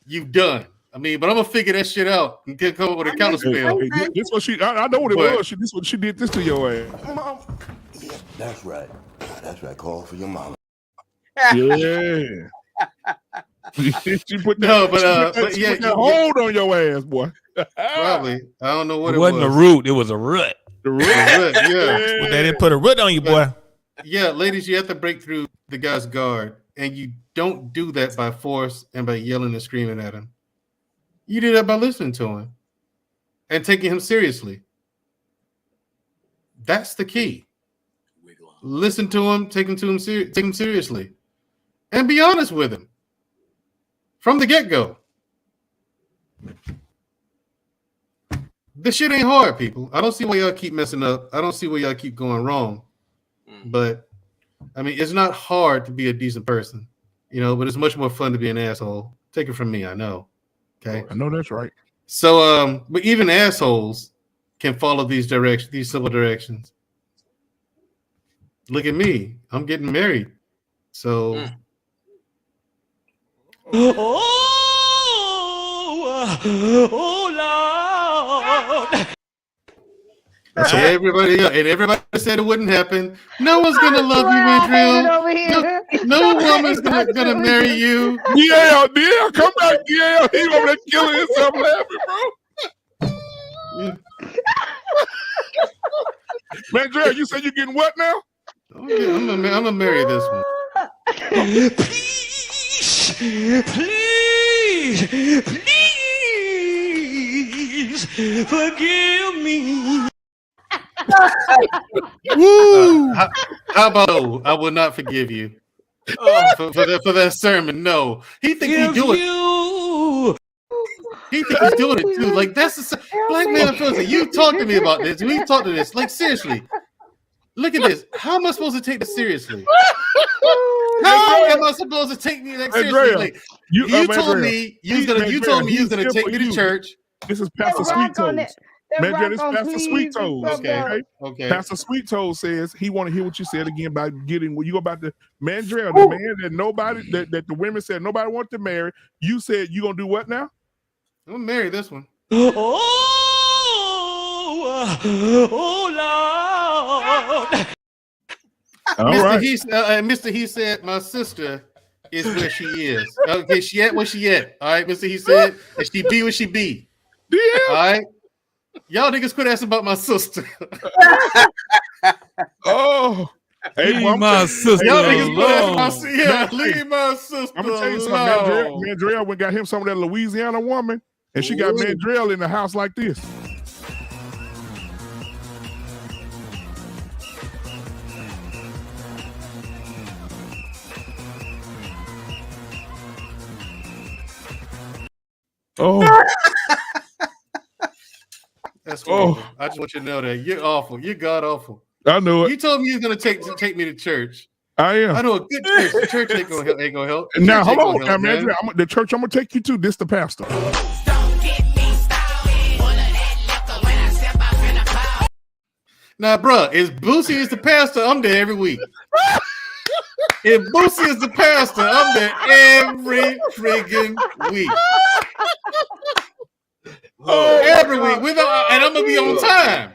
you've done. I mean, but I'm gonna figure that shit out and come up with a counter spell. This what she. I know what it was. This what she did this to your ass. Yeah, that's right. That's right. Call for your mama. Yeah. she put that hold on your ass, boy. Probably. I don't know what it wasn't a root, it was a root. The root, yeah. But they didn't put a root on you, boy. Yeah, ladies, you have to break through the guy's guard, and you don't do that by force and by yelling and screaming at him. You do that by listening to him and taking him seriously. That's the key. Listen to him, take him seriously, and be honest with him from the get-go. This shit ain't hard, people. I don't see why y'all keep messing up. I don't see why y'all keep going wrong. But I mean, it's not hard to be a decent person, you know, but it's much more fun to be an asshole. Take it from me, I know. Okay. I know that's right. So but even assholes can follow these simple directions. Look at me. I'm getting married. So Oh Lord. So everybody said it wouldn't happen. No one's gonna love you, Mandrell. No woman's gonna marry you. Yeah, come back, yeah. He over there killing himself laughing, bro. Mandrell, you said you're getting what now? I'm gonna marry this one. Please forgive me. How about no? I will not forgive you for that sermon. No, he thinks he's doing it. He thinks he's doing it too. Like that's the Black Man Unfiltered. You talked to me about this. We talked to this. Like seriously, look at this. How am I supposed to take this seriously? How am I supposed to take me like seriously? Like, you told me you was gonna take me to church. This is Pastor Sweet Toes. Man, this Pastor Sweet Toes. Okay. Pastor Sweet Toes says he want to hear what you said again about getting what you about to Mandrell, the man that nobody that the women said nobody want to marry. You said you gonna do what now? I'm gonna marry this one. Oh Lord. Mr. He said my sister is where she is. Okay, she at where she at. All right, Mr. He said, and she be where she be. Yeah. All right. Y'all niggas quit asking about my sister. Oh, hey, my sister. Y'all niggas quit asking leave my sister. I'm gonna tell you something. Mandrell went got him some of that Louisiana woman, and she got Mandrell in the house like this. Oh. That's horrible. I just want you to know that you're awful. You're god awful. I know it. You told me you was gonna take me to church. I am. I know a good church. The church ain't gonna help. Now hold on, now, man. The church I'm gonna take you to. This the pastor. Now, bro, if Boosie is the pastor, I'm there every week. If Boosie is the pastor, I'm there every friggin' week. Every week. And I'm gonna be on time.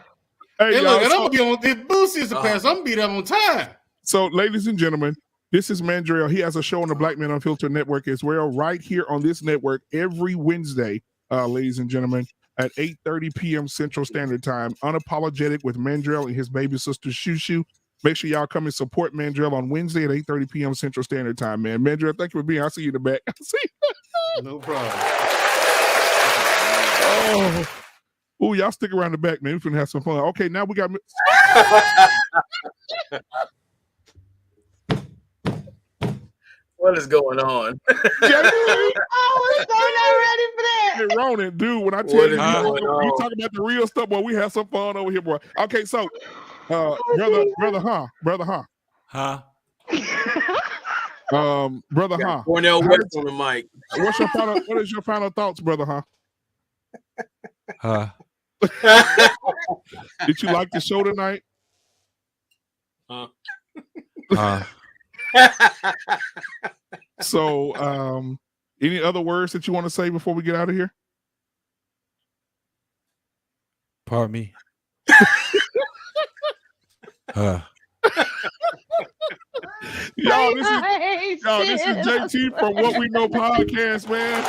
Hey, look, and I'm gonna be on. If Boosie is the pastor, I'm gonna be there on time. So, ladies and gentlemen, this is Mandrell. He has a show on the Black Man Unfiltered network as well, right here on this network every Wednesday, ladies and gentlemen, at 8:30 p.m. Central Standard Time. Unapologetic with Mandrell and his baby sister Shushu. Make sure y'all come and support Mandrell on Wednesday at 8:30 p.m. Central Standard Time, man. Mandrell, thank you for being. I'll see you in the back. See you. No problem. Oh, y'all stick around the back, man. We're gonna have some fun. Okay, now we got. What is going on? Oh, so not ready for that. Hey, Ronan, dude, when I tell you, you talk about the real stuff, boy, we have some fun over here, boy. Okay, so, brother, brother, Cornell West on the mic. What is your final thoughts, brother, Did you like the show tonight? So, any other words that you want to say before we get out of here? Pardon me. Y'all, this is JT from What We Know Podcast, man.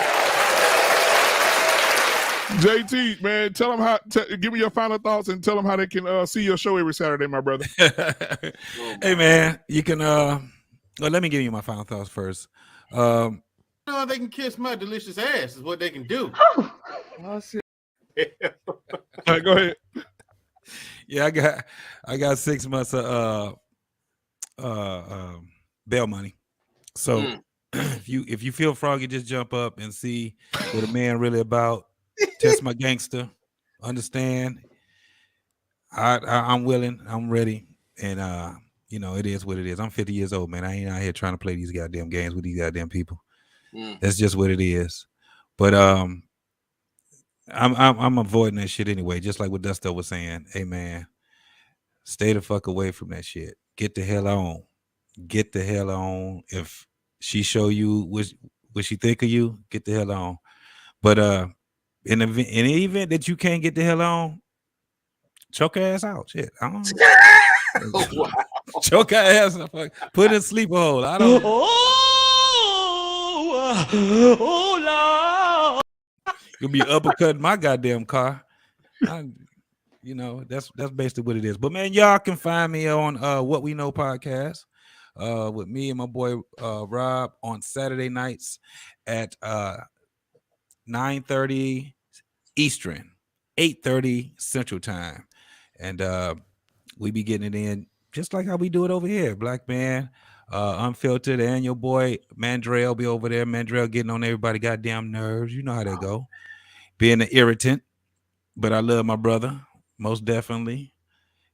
JT, man, tell them how. Give me your final thoughts and tell them how they can see your show every Saturday, my brother. Hey, man, you can. Well, let me give you my final thoughts first. No, they can kiss my delicious ass. Is what they can do. Oh, shit. All right, go ahead. Yeah, I got 6 months of bail money. So if you feel froggy, just jump up and see what a man really about. Test my gangster. Understand? I'm willing. I'm ready. And it is what it is. I'm 50 years old, man. I ain't out here trying to play these goddamn games with these goddamn people. That's just what it is. But I'm avoiding that shit anyway. Just like what Dusto was saying. Hey, man, stay the fuck away from that shit. Get the hell on. Get the hell on. If she show you what she think of you, get the hell on. But in the event that you can't get the hell on, choke her ass out. Shit, I don't know. Wow. Choke her ass out. Put her in sleeper hole. I don't. Oh, Lord. You'll be uppercutting my goddamn car. That's basically what it is. But man, y'all can find me on What We Know Podcast with me and my boy Rob on Saturday nights at 9:30 Eastern, 8:30 Central Time, and we be getting it in just like how we do it over here. Black Man Unfiltered, and your boy Mandrell be over there. Mandrell getting on everybody goddamn nerves. You know how they go. Being an irritant, but I love my brother most definitely,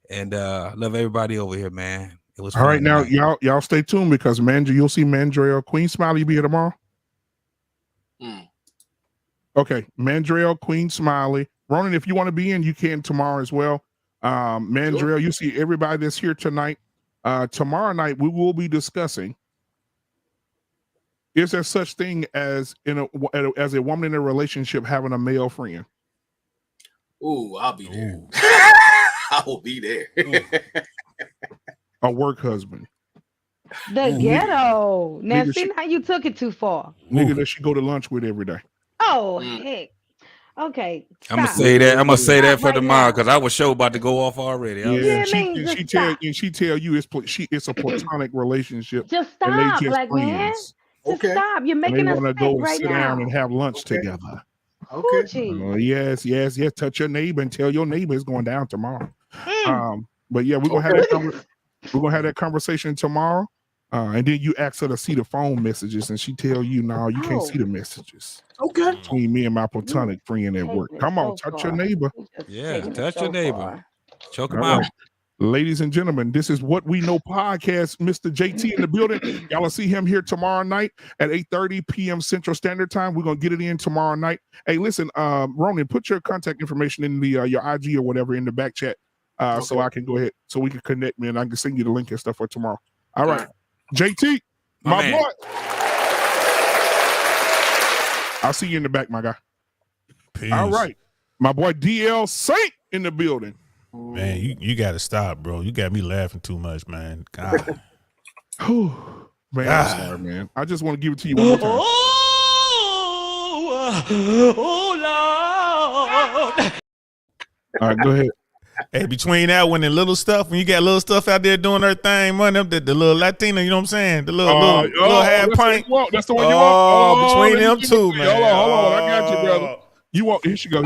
and love everybody over here, man. It was all right. Now y'all stay tuned because you'll see Mandrell Queen Smiley be here tomorrow. Okay, Mandrell Queen Smiley. Ronan, if you want to be in, you can tomorrow as well. Mandrell, you see everybody that's here tonight. Tomorrow night we will be discussing: is there such thing as as a woman in a relationship having a male friend? Ooh, I'll be there. I will be there. A work husband. The ghetto. Now, Nigga, see how you took it too far. Nigga that she go to lunch with every day. Oh, heck. Okay. I'm gonna say that. I'm gonna say that for tomorrow because I was sure about to go off already. Yeah, she tell you it's a platonic relationship. Just stop, Black Man. Just stop. You're making us want to go right sit now. down and have lunch together. Okay. Yes. Touch your neighbor and tell your neighbor it's going down tomorrow. But yeah, we're gonna have that. We're gonna have that conversation tomorrow. And then you ask her to see the phone messages, and she tell you, "No, you can't see the messages." Okay. Between me and my platonic friend at work. Come on, touch your neighbor. Yeah, touch your neighbor. Choke All him out. right. Ladies and gentlemen, this is What We Know podcast. Mr. JT in the building. Y'all will see him here tomorrow night at 8:30 p.m. Central Standard Time. We're gonna get it in tomorrow night. Hey, listen, Ronan, put your contact information in the your IG or whatever in the back chat, so I can go ahead, so we can connect, man. I can send you the link and stuff for tomorrow. All right, JT, my boy. I'll see you in the back, my guy. Peace. All right, my boy DL Saint in the building. Man, you got to stop, bro. You got me laughing too much, man. God. Man, I'm sorry, man. I just want to give it to you one more time. Oh, Lord. All right, go ahead. Hey, between that one and little stuff, when you got little stuff out there doing their thing, man, the little Latina, you know what I'm saying? The little half pint. That's the one you want. Between them two, man. Hold on. I got you, brother. You want? Here she go.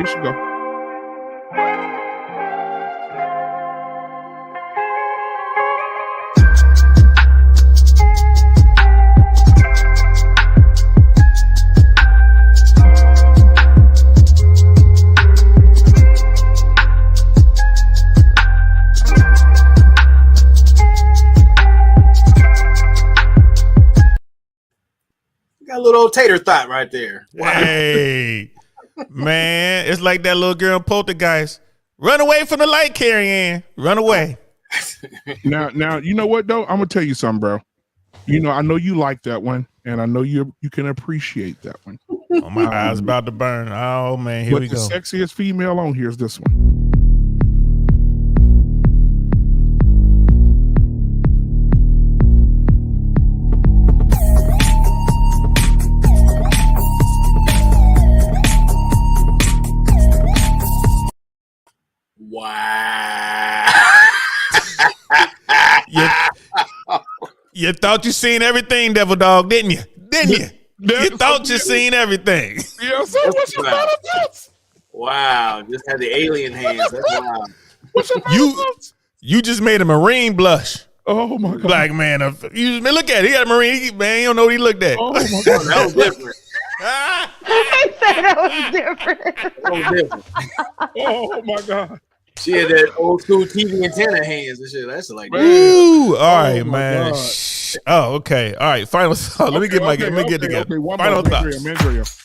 Got a little old tater thought right there. Wow. Hey, man, it's like that little girl in Poltergeist. Run away from the light, Carrie Ann. Run away. Now, you know what though? I'm gonna tell you something, bro. You know, I know you like that one, and I know you can appreciate that one. Oh, my eyes about to burn. Oh man, here we go. But the sexiest female on here is this one. Wow. You thought you seen everything, Devil Dog, didn't you? You thought you seen everything. Yeah, so what's your final thoughts? Wow, just had the alien hands. That's wild. What's your final thoughts? You just made a Marine blush. Oh my God. Black man. You just look at it. He got a Marine. Man, you don't know what he looked at. Oh my God. That was different. I said that was different. That was different. Oh my God. She had that old school TV antenna hands and shit. That's like, ooh, all right, man. Oh, okay. All right. Final thought. Let me get together. Okay. One Final more. thoughts. Mandrell.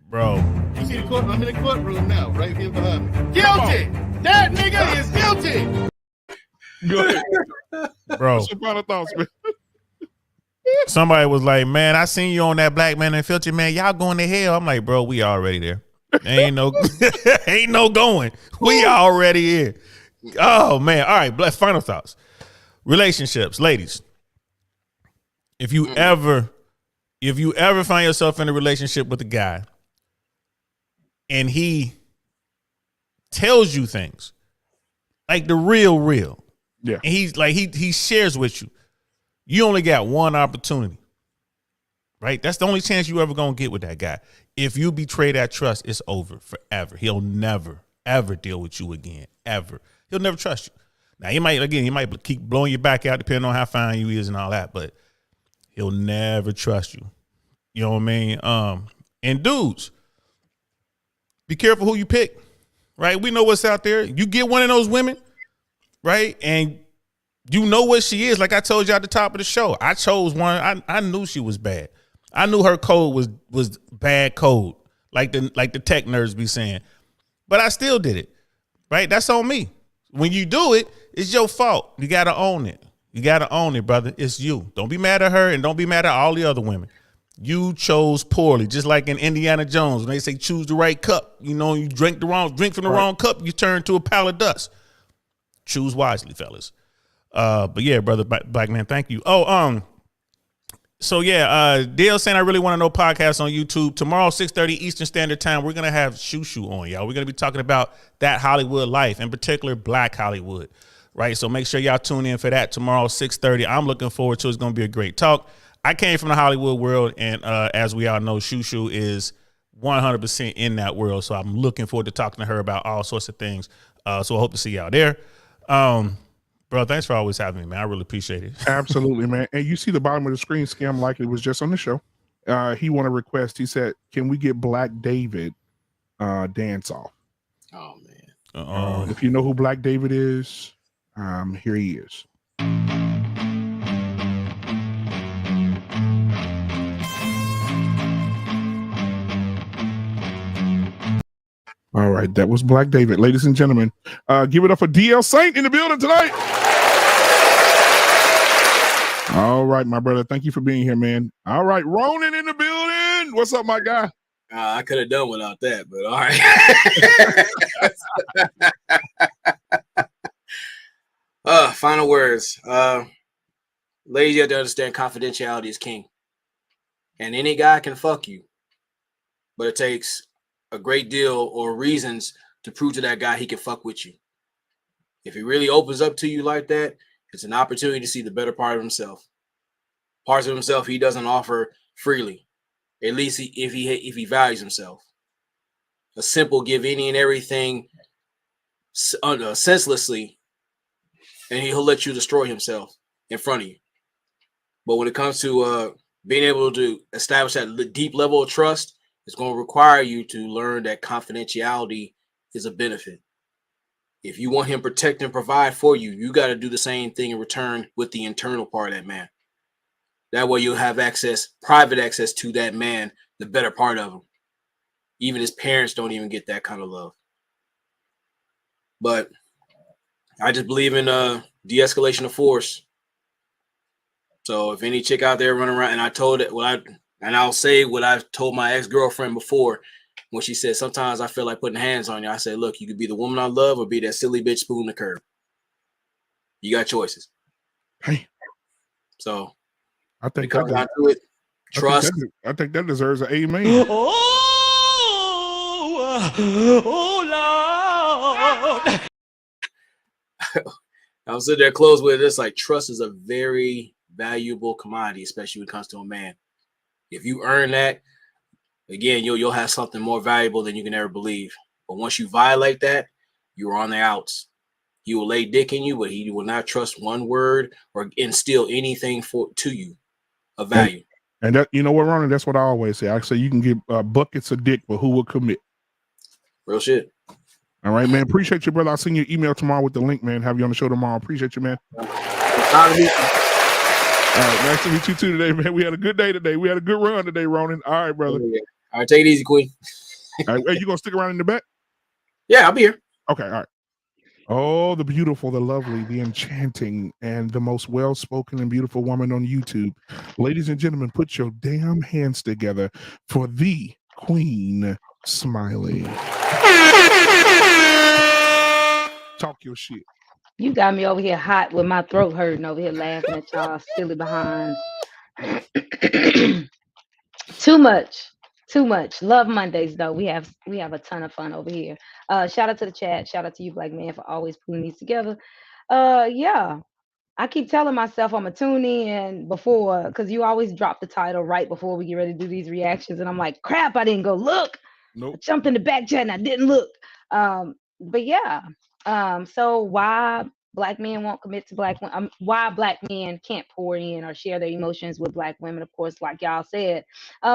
Bro. You see the court? I'm in the courtroom now, right here behind me. Guilty! That nigga is guilty! Go ahead. Bro. What's your final thoughts, man? Somebody was like, man, I seen you on that Black Man Unfiltered, man. Y'all going to hell. I'm like, bro, we already there. Ain't no going. We already here. Oh, man. All right. Final thoughts. Relationships. Ladies, if you ever find yourself in a relationship with a guy and he tells you things like the real, yeah, and he's like he shares with you, you only got one opportunity, right? That's the only chance you ever gonna get with that guy. If you betray that trust, it's over forever. He'll never ever deal with you again, ever. He'll never trust you. Now he might keep blowing you back out depending on how fine you is and all that, but he'll never trust you. You know what I mean? And dudes, be careful who you pick, right? We know what's out there. You get one of those women, right? And you know what she is. Like I told you at the top of the show, I chose one. I knew she was bad. I knew her code was bad code, like the tech nerds be saying. But I still did it, right? That's on me. When you do it, it's your fault. You got to own it. You got to own it, brother. It's you. Don't be mad at her and don't be mad at all the other women. You chose poorly, just like in Indiana Jones when they say choose the right cup. You know, you drink from the wrong cup, you turn to a pile of dust. Choose wisely, fellas. But yeah, brother, Black Man, thank you. Oh, So yeah, DL saying I really want to know podcast on YouTube. Tomorrow, 6:30 Eastern Standard Time, we're gonna have Shushu on, y'all. We're gonna be talking about that Hollywood life, in particular Black Hollywood. Right. So make sure y'all tune in for that tomorrow, 6:30. I'm looking forward to it. It's gonna be a great talk. I came from the Hollywood world, and as we all know, Shushu is 100% in that world. So I'm looking forward to talking to her about all sorts of things. So I hope to see y'all there. Bro, thanks for always having me, man. I really appreciate it. Absolutely, man. And you see the bottom of the screen, Scam Likely was just on the show. He want a request. He said, can we get Black David dance off? Oh, man. If you know who Black David is, here he is. All right, that was Black David. Ladies and gentlemen, give it up for DL Saint in the building tonight. All right, my brother. Thank you for being here, man. All right, Ronan in the building. What's up, my guy? I could have done without that, but all right. Final words. Ladies, you have to understand confidentiality is king. And any guy can fuck you. But it takes a great deal or reasons to prove to that guy he can fuck with you. If he really opens up to you like that, it's an opportunity to see the better part of himself. Parts of himself he doesn't offer freely, at least if he values himself. A simple give any and everything senselessly, and he'll let you destroy himself in front of you. But when it comes to being able to establish that deep level of trust, it's going to require you to learn that confidentiality is a benefit. If you want him to protect and provide for you, you got to do the same thing in return with the internal part of that man. That way you'll have access, private access to that man, the better part of him. Even his parents don't even get that kind of love. But I just believe in de-escalation of force. So if any chick out there running around, and I'll say what I've told my ex-girlfriend before, when she said, sometimes I feel like putting hands on you. I said, look, you could be the woman I love or be that silly bitch spoon the curb. You got choices. Hey. So I think comes down to it. Trust. I think that deserves an amen. Oh, Lord. I was sitting there close with this. Like, trust is a very valuable commodity, especially when it comes to a man. If you earn that, again, you'll have something more valuable than you can ever believe. But once you violate that, you're on the outs. He will lay dick in you, but he will not trust one word or instill anything to you of value. And that, you know what, Ronnie? That's what I always say. I say you can get buckets of dick, but who will commit? Real shit. All right, man. Appreciate you, brother. I'll send you an email tomorrow with the link, man. Have you on the show tomorrow. Appreciate you, man. All right, nice to meet you too today, man. We had a good day today. We had a good run today, Ronan. All right, brother. All right, take it easy, Queen. All right, hey, you gonna stick around in the back? Yeah, I'll be here. Okay, all right. Oh, the beautiful, the lovely, the enchanting, and the most well-spoken and beautiful woman on YouTube. Ladies and gentlemen, put your damn hands together for the Queen Smiley. Talk your shit. You got me over here hot with my throat hurting over here laughing at y'all silly behinds. Too much. Love Mondays though. We have a ton of fun over here. Shout out to the chat. Shout out to you, Black Man, for always putting these together. Yeah. I keep telling myself I'm gonna tune in before, because you always drop the title right before we get ready to do these reactions, and I'm like, crap, I didn't go look. Nope. I jumped in the back chat and I didn't look. But yeah. So why Black men won't commit to Black women? Why Black men can't pour in or share their emotions with Black women? Of course, like y'all said,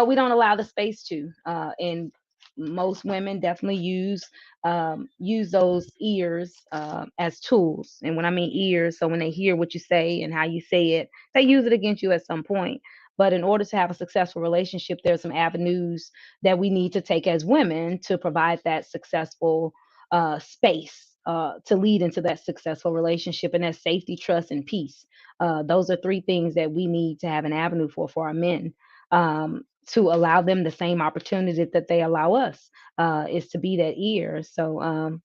we don't allow the space to. And most women definitely use those ears as tools. And when I mean ears, so when they hear what you say and how you say it, they use it against you at some point. But in order to have a successful relationship, there's some avenues that we need to take as women to provide that successful space to lead into that successful relationship, and that's safety, trust, and peace. Those are three things that we need to have an avenue for our men, to allow them the same opportunity that they allow us, is to be that ear. So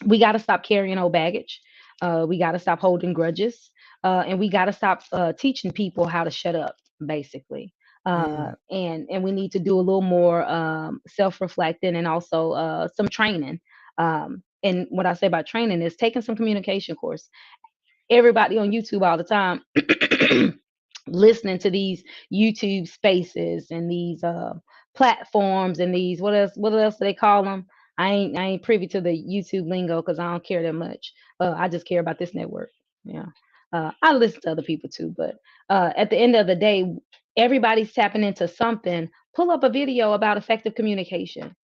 we got to stop carrying old baggage. We got to stop holding grudges, and we got to stop teaching people how to shut up. basically. And we need to do a little more self-reflecting and also some training. And what I say about training is taking some communication course. Everybody on YouTube all the time listening to these YouTube spaces and these platforms and these what else do they call them? I ain't privy to the YouTube lingo because I don't care that much. I just care about this network. Yeah. I listen to other people too, but at the end of the day, everybody's tapping into something. Pull up a video about effective communication,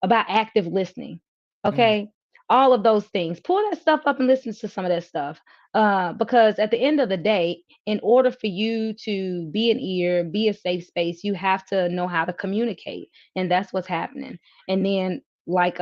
about active listening. Okay. All of those things. Pull that stuff up and listen to some of that stuff. Because at the end of the day, in order for you to be an ear, be a safe space, you have to know how to communicate. And that's what's happening. And then, like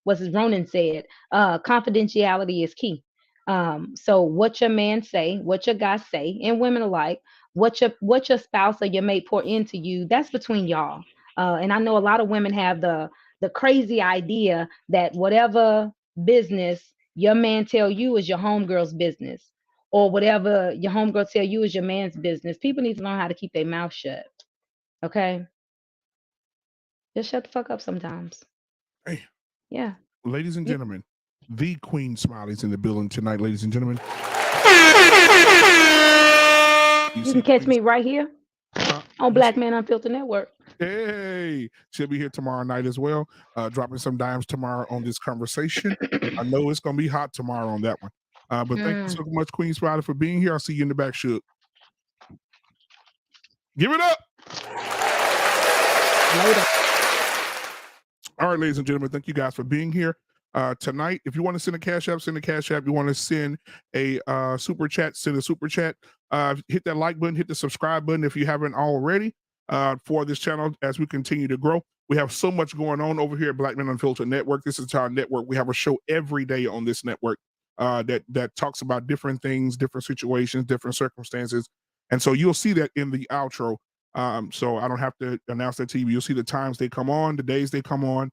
what's his Ronan said, confidentiality is key. So what your man say, what your guys say, and women alike, what your spouse or your mate pour into you, that's between y'all. And I know a lot of women have the crazy idea that whatever business your man tell you is your homegirl's business, or whatever your homegirl tell you is your man's business. People need to learn how to keep their mouth shut. Okay? Just shut the fuck up sometimes. Hey. Yeah. Ladies and gentlemen, the Queen Smiley's in the building tonight, ladies and gentlemen. You can catch me right here on Black Man Unfiltered Network. Hey, she'll be here tomorrow night as well, dropping some dimes tomorrow on this conversation. I know it's going to be hot tomorrow on that one. But thank you so much, Queen Smiley, for being here. I'll see you in the back, Shook. Give it up. Later. All right, ladies and gentlemen, thank you guys for being here tonight. If you want to send a cash app, send a cash app. You want to send a super chat, send a super chat. Hit that like button, hit the subscribe button if you haven't already for this channel as we continue to grow. We have so much going on over here at Black Man Unfiltered Network. This is our network. We have a show every day on this network that talks about different things, different situations, different circumstances. And so you'll see that in the outro. So I don't have to announce that to you. You'll see the times they come on, the days they come on.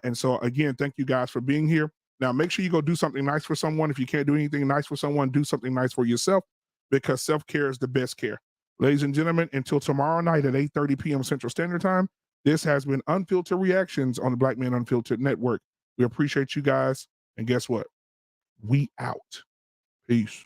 And so again, thank you guys for being here. Now make sure you go do something nice for someone. If you can't do anything nice for someone, do something nice for yourself, because self-care is the best care. Ladies and gentlemen, until tomorrow night at 8:30 p.m. Central Standard Time, this has been Unfiltered Reactions on the Black Man Unfiltered Network. We appreciate you guys. And guess what? We out. Peace.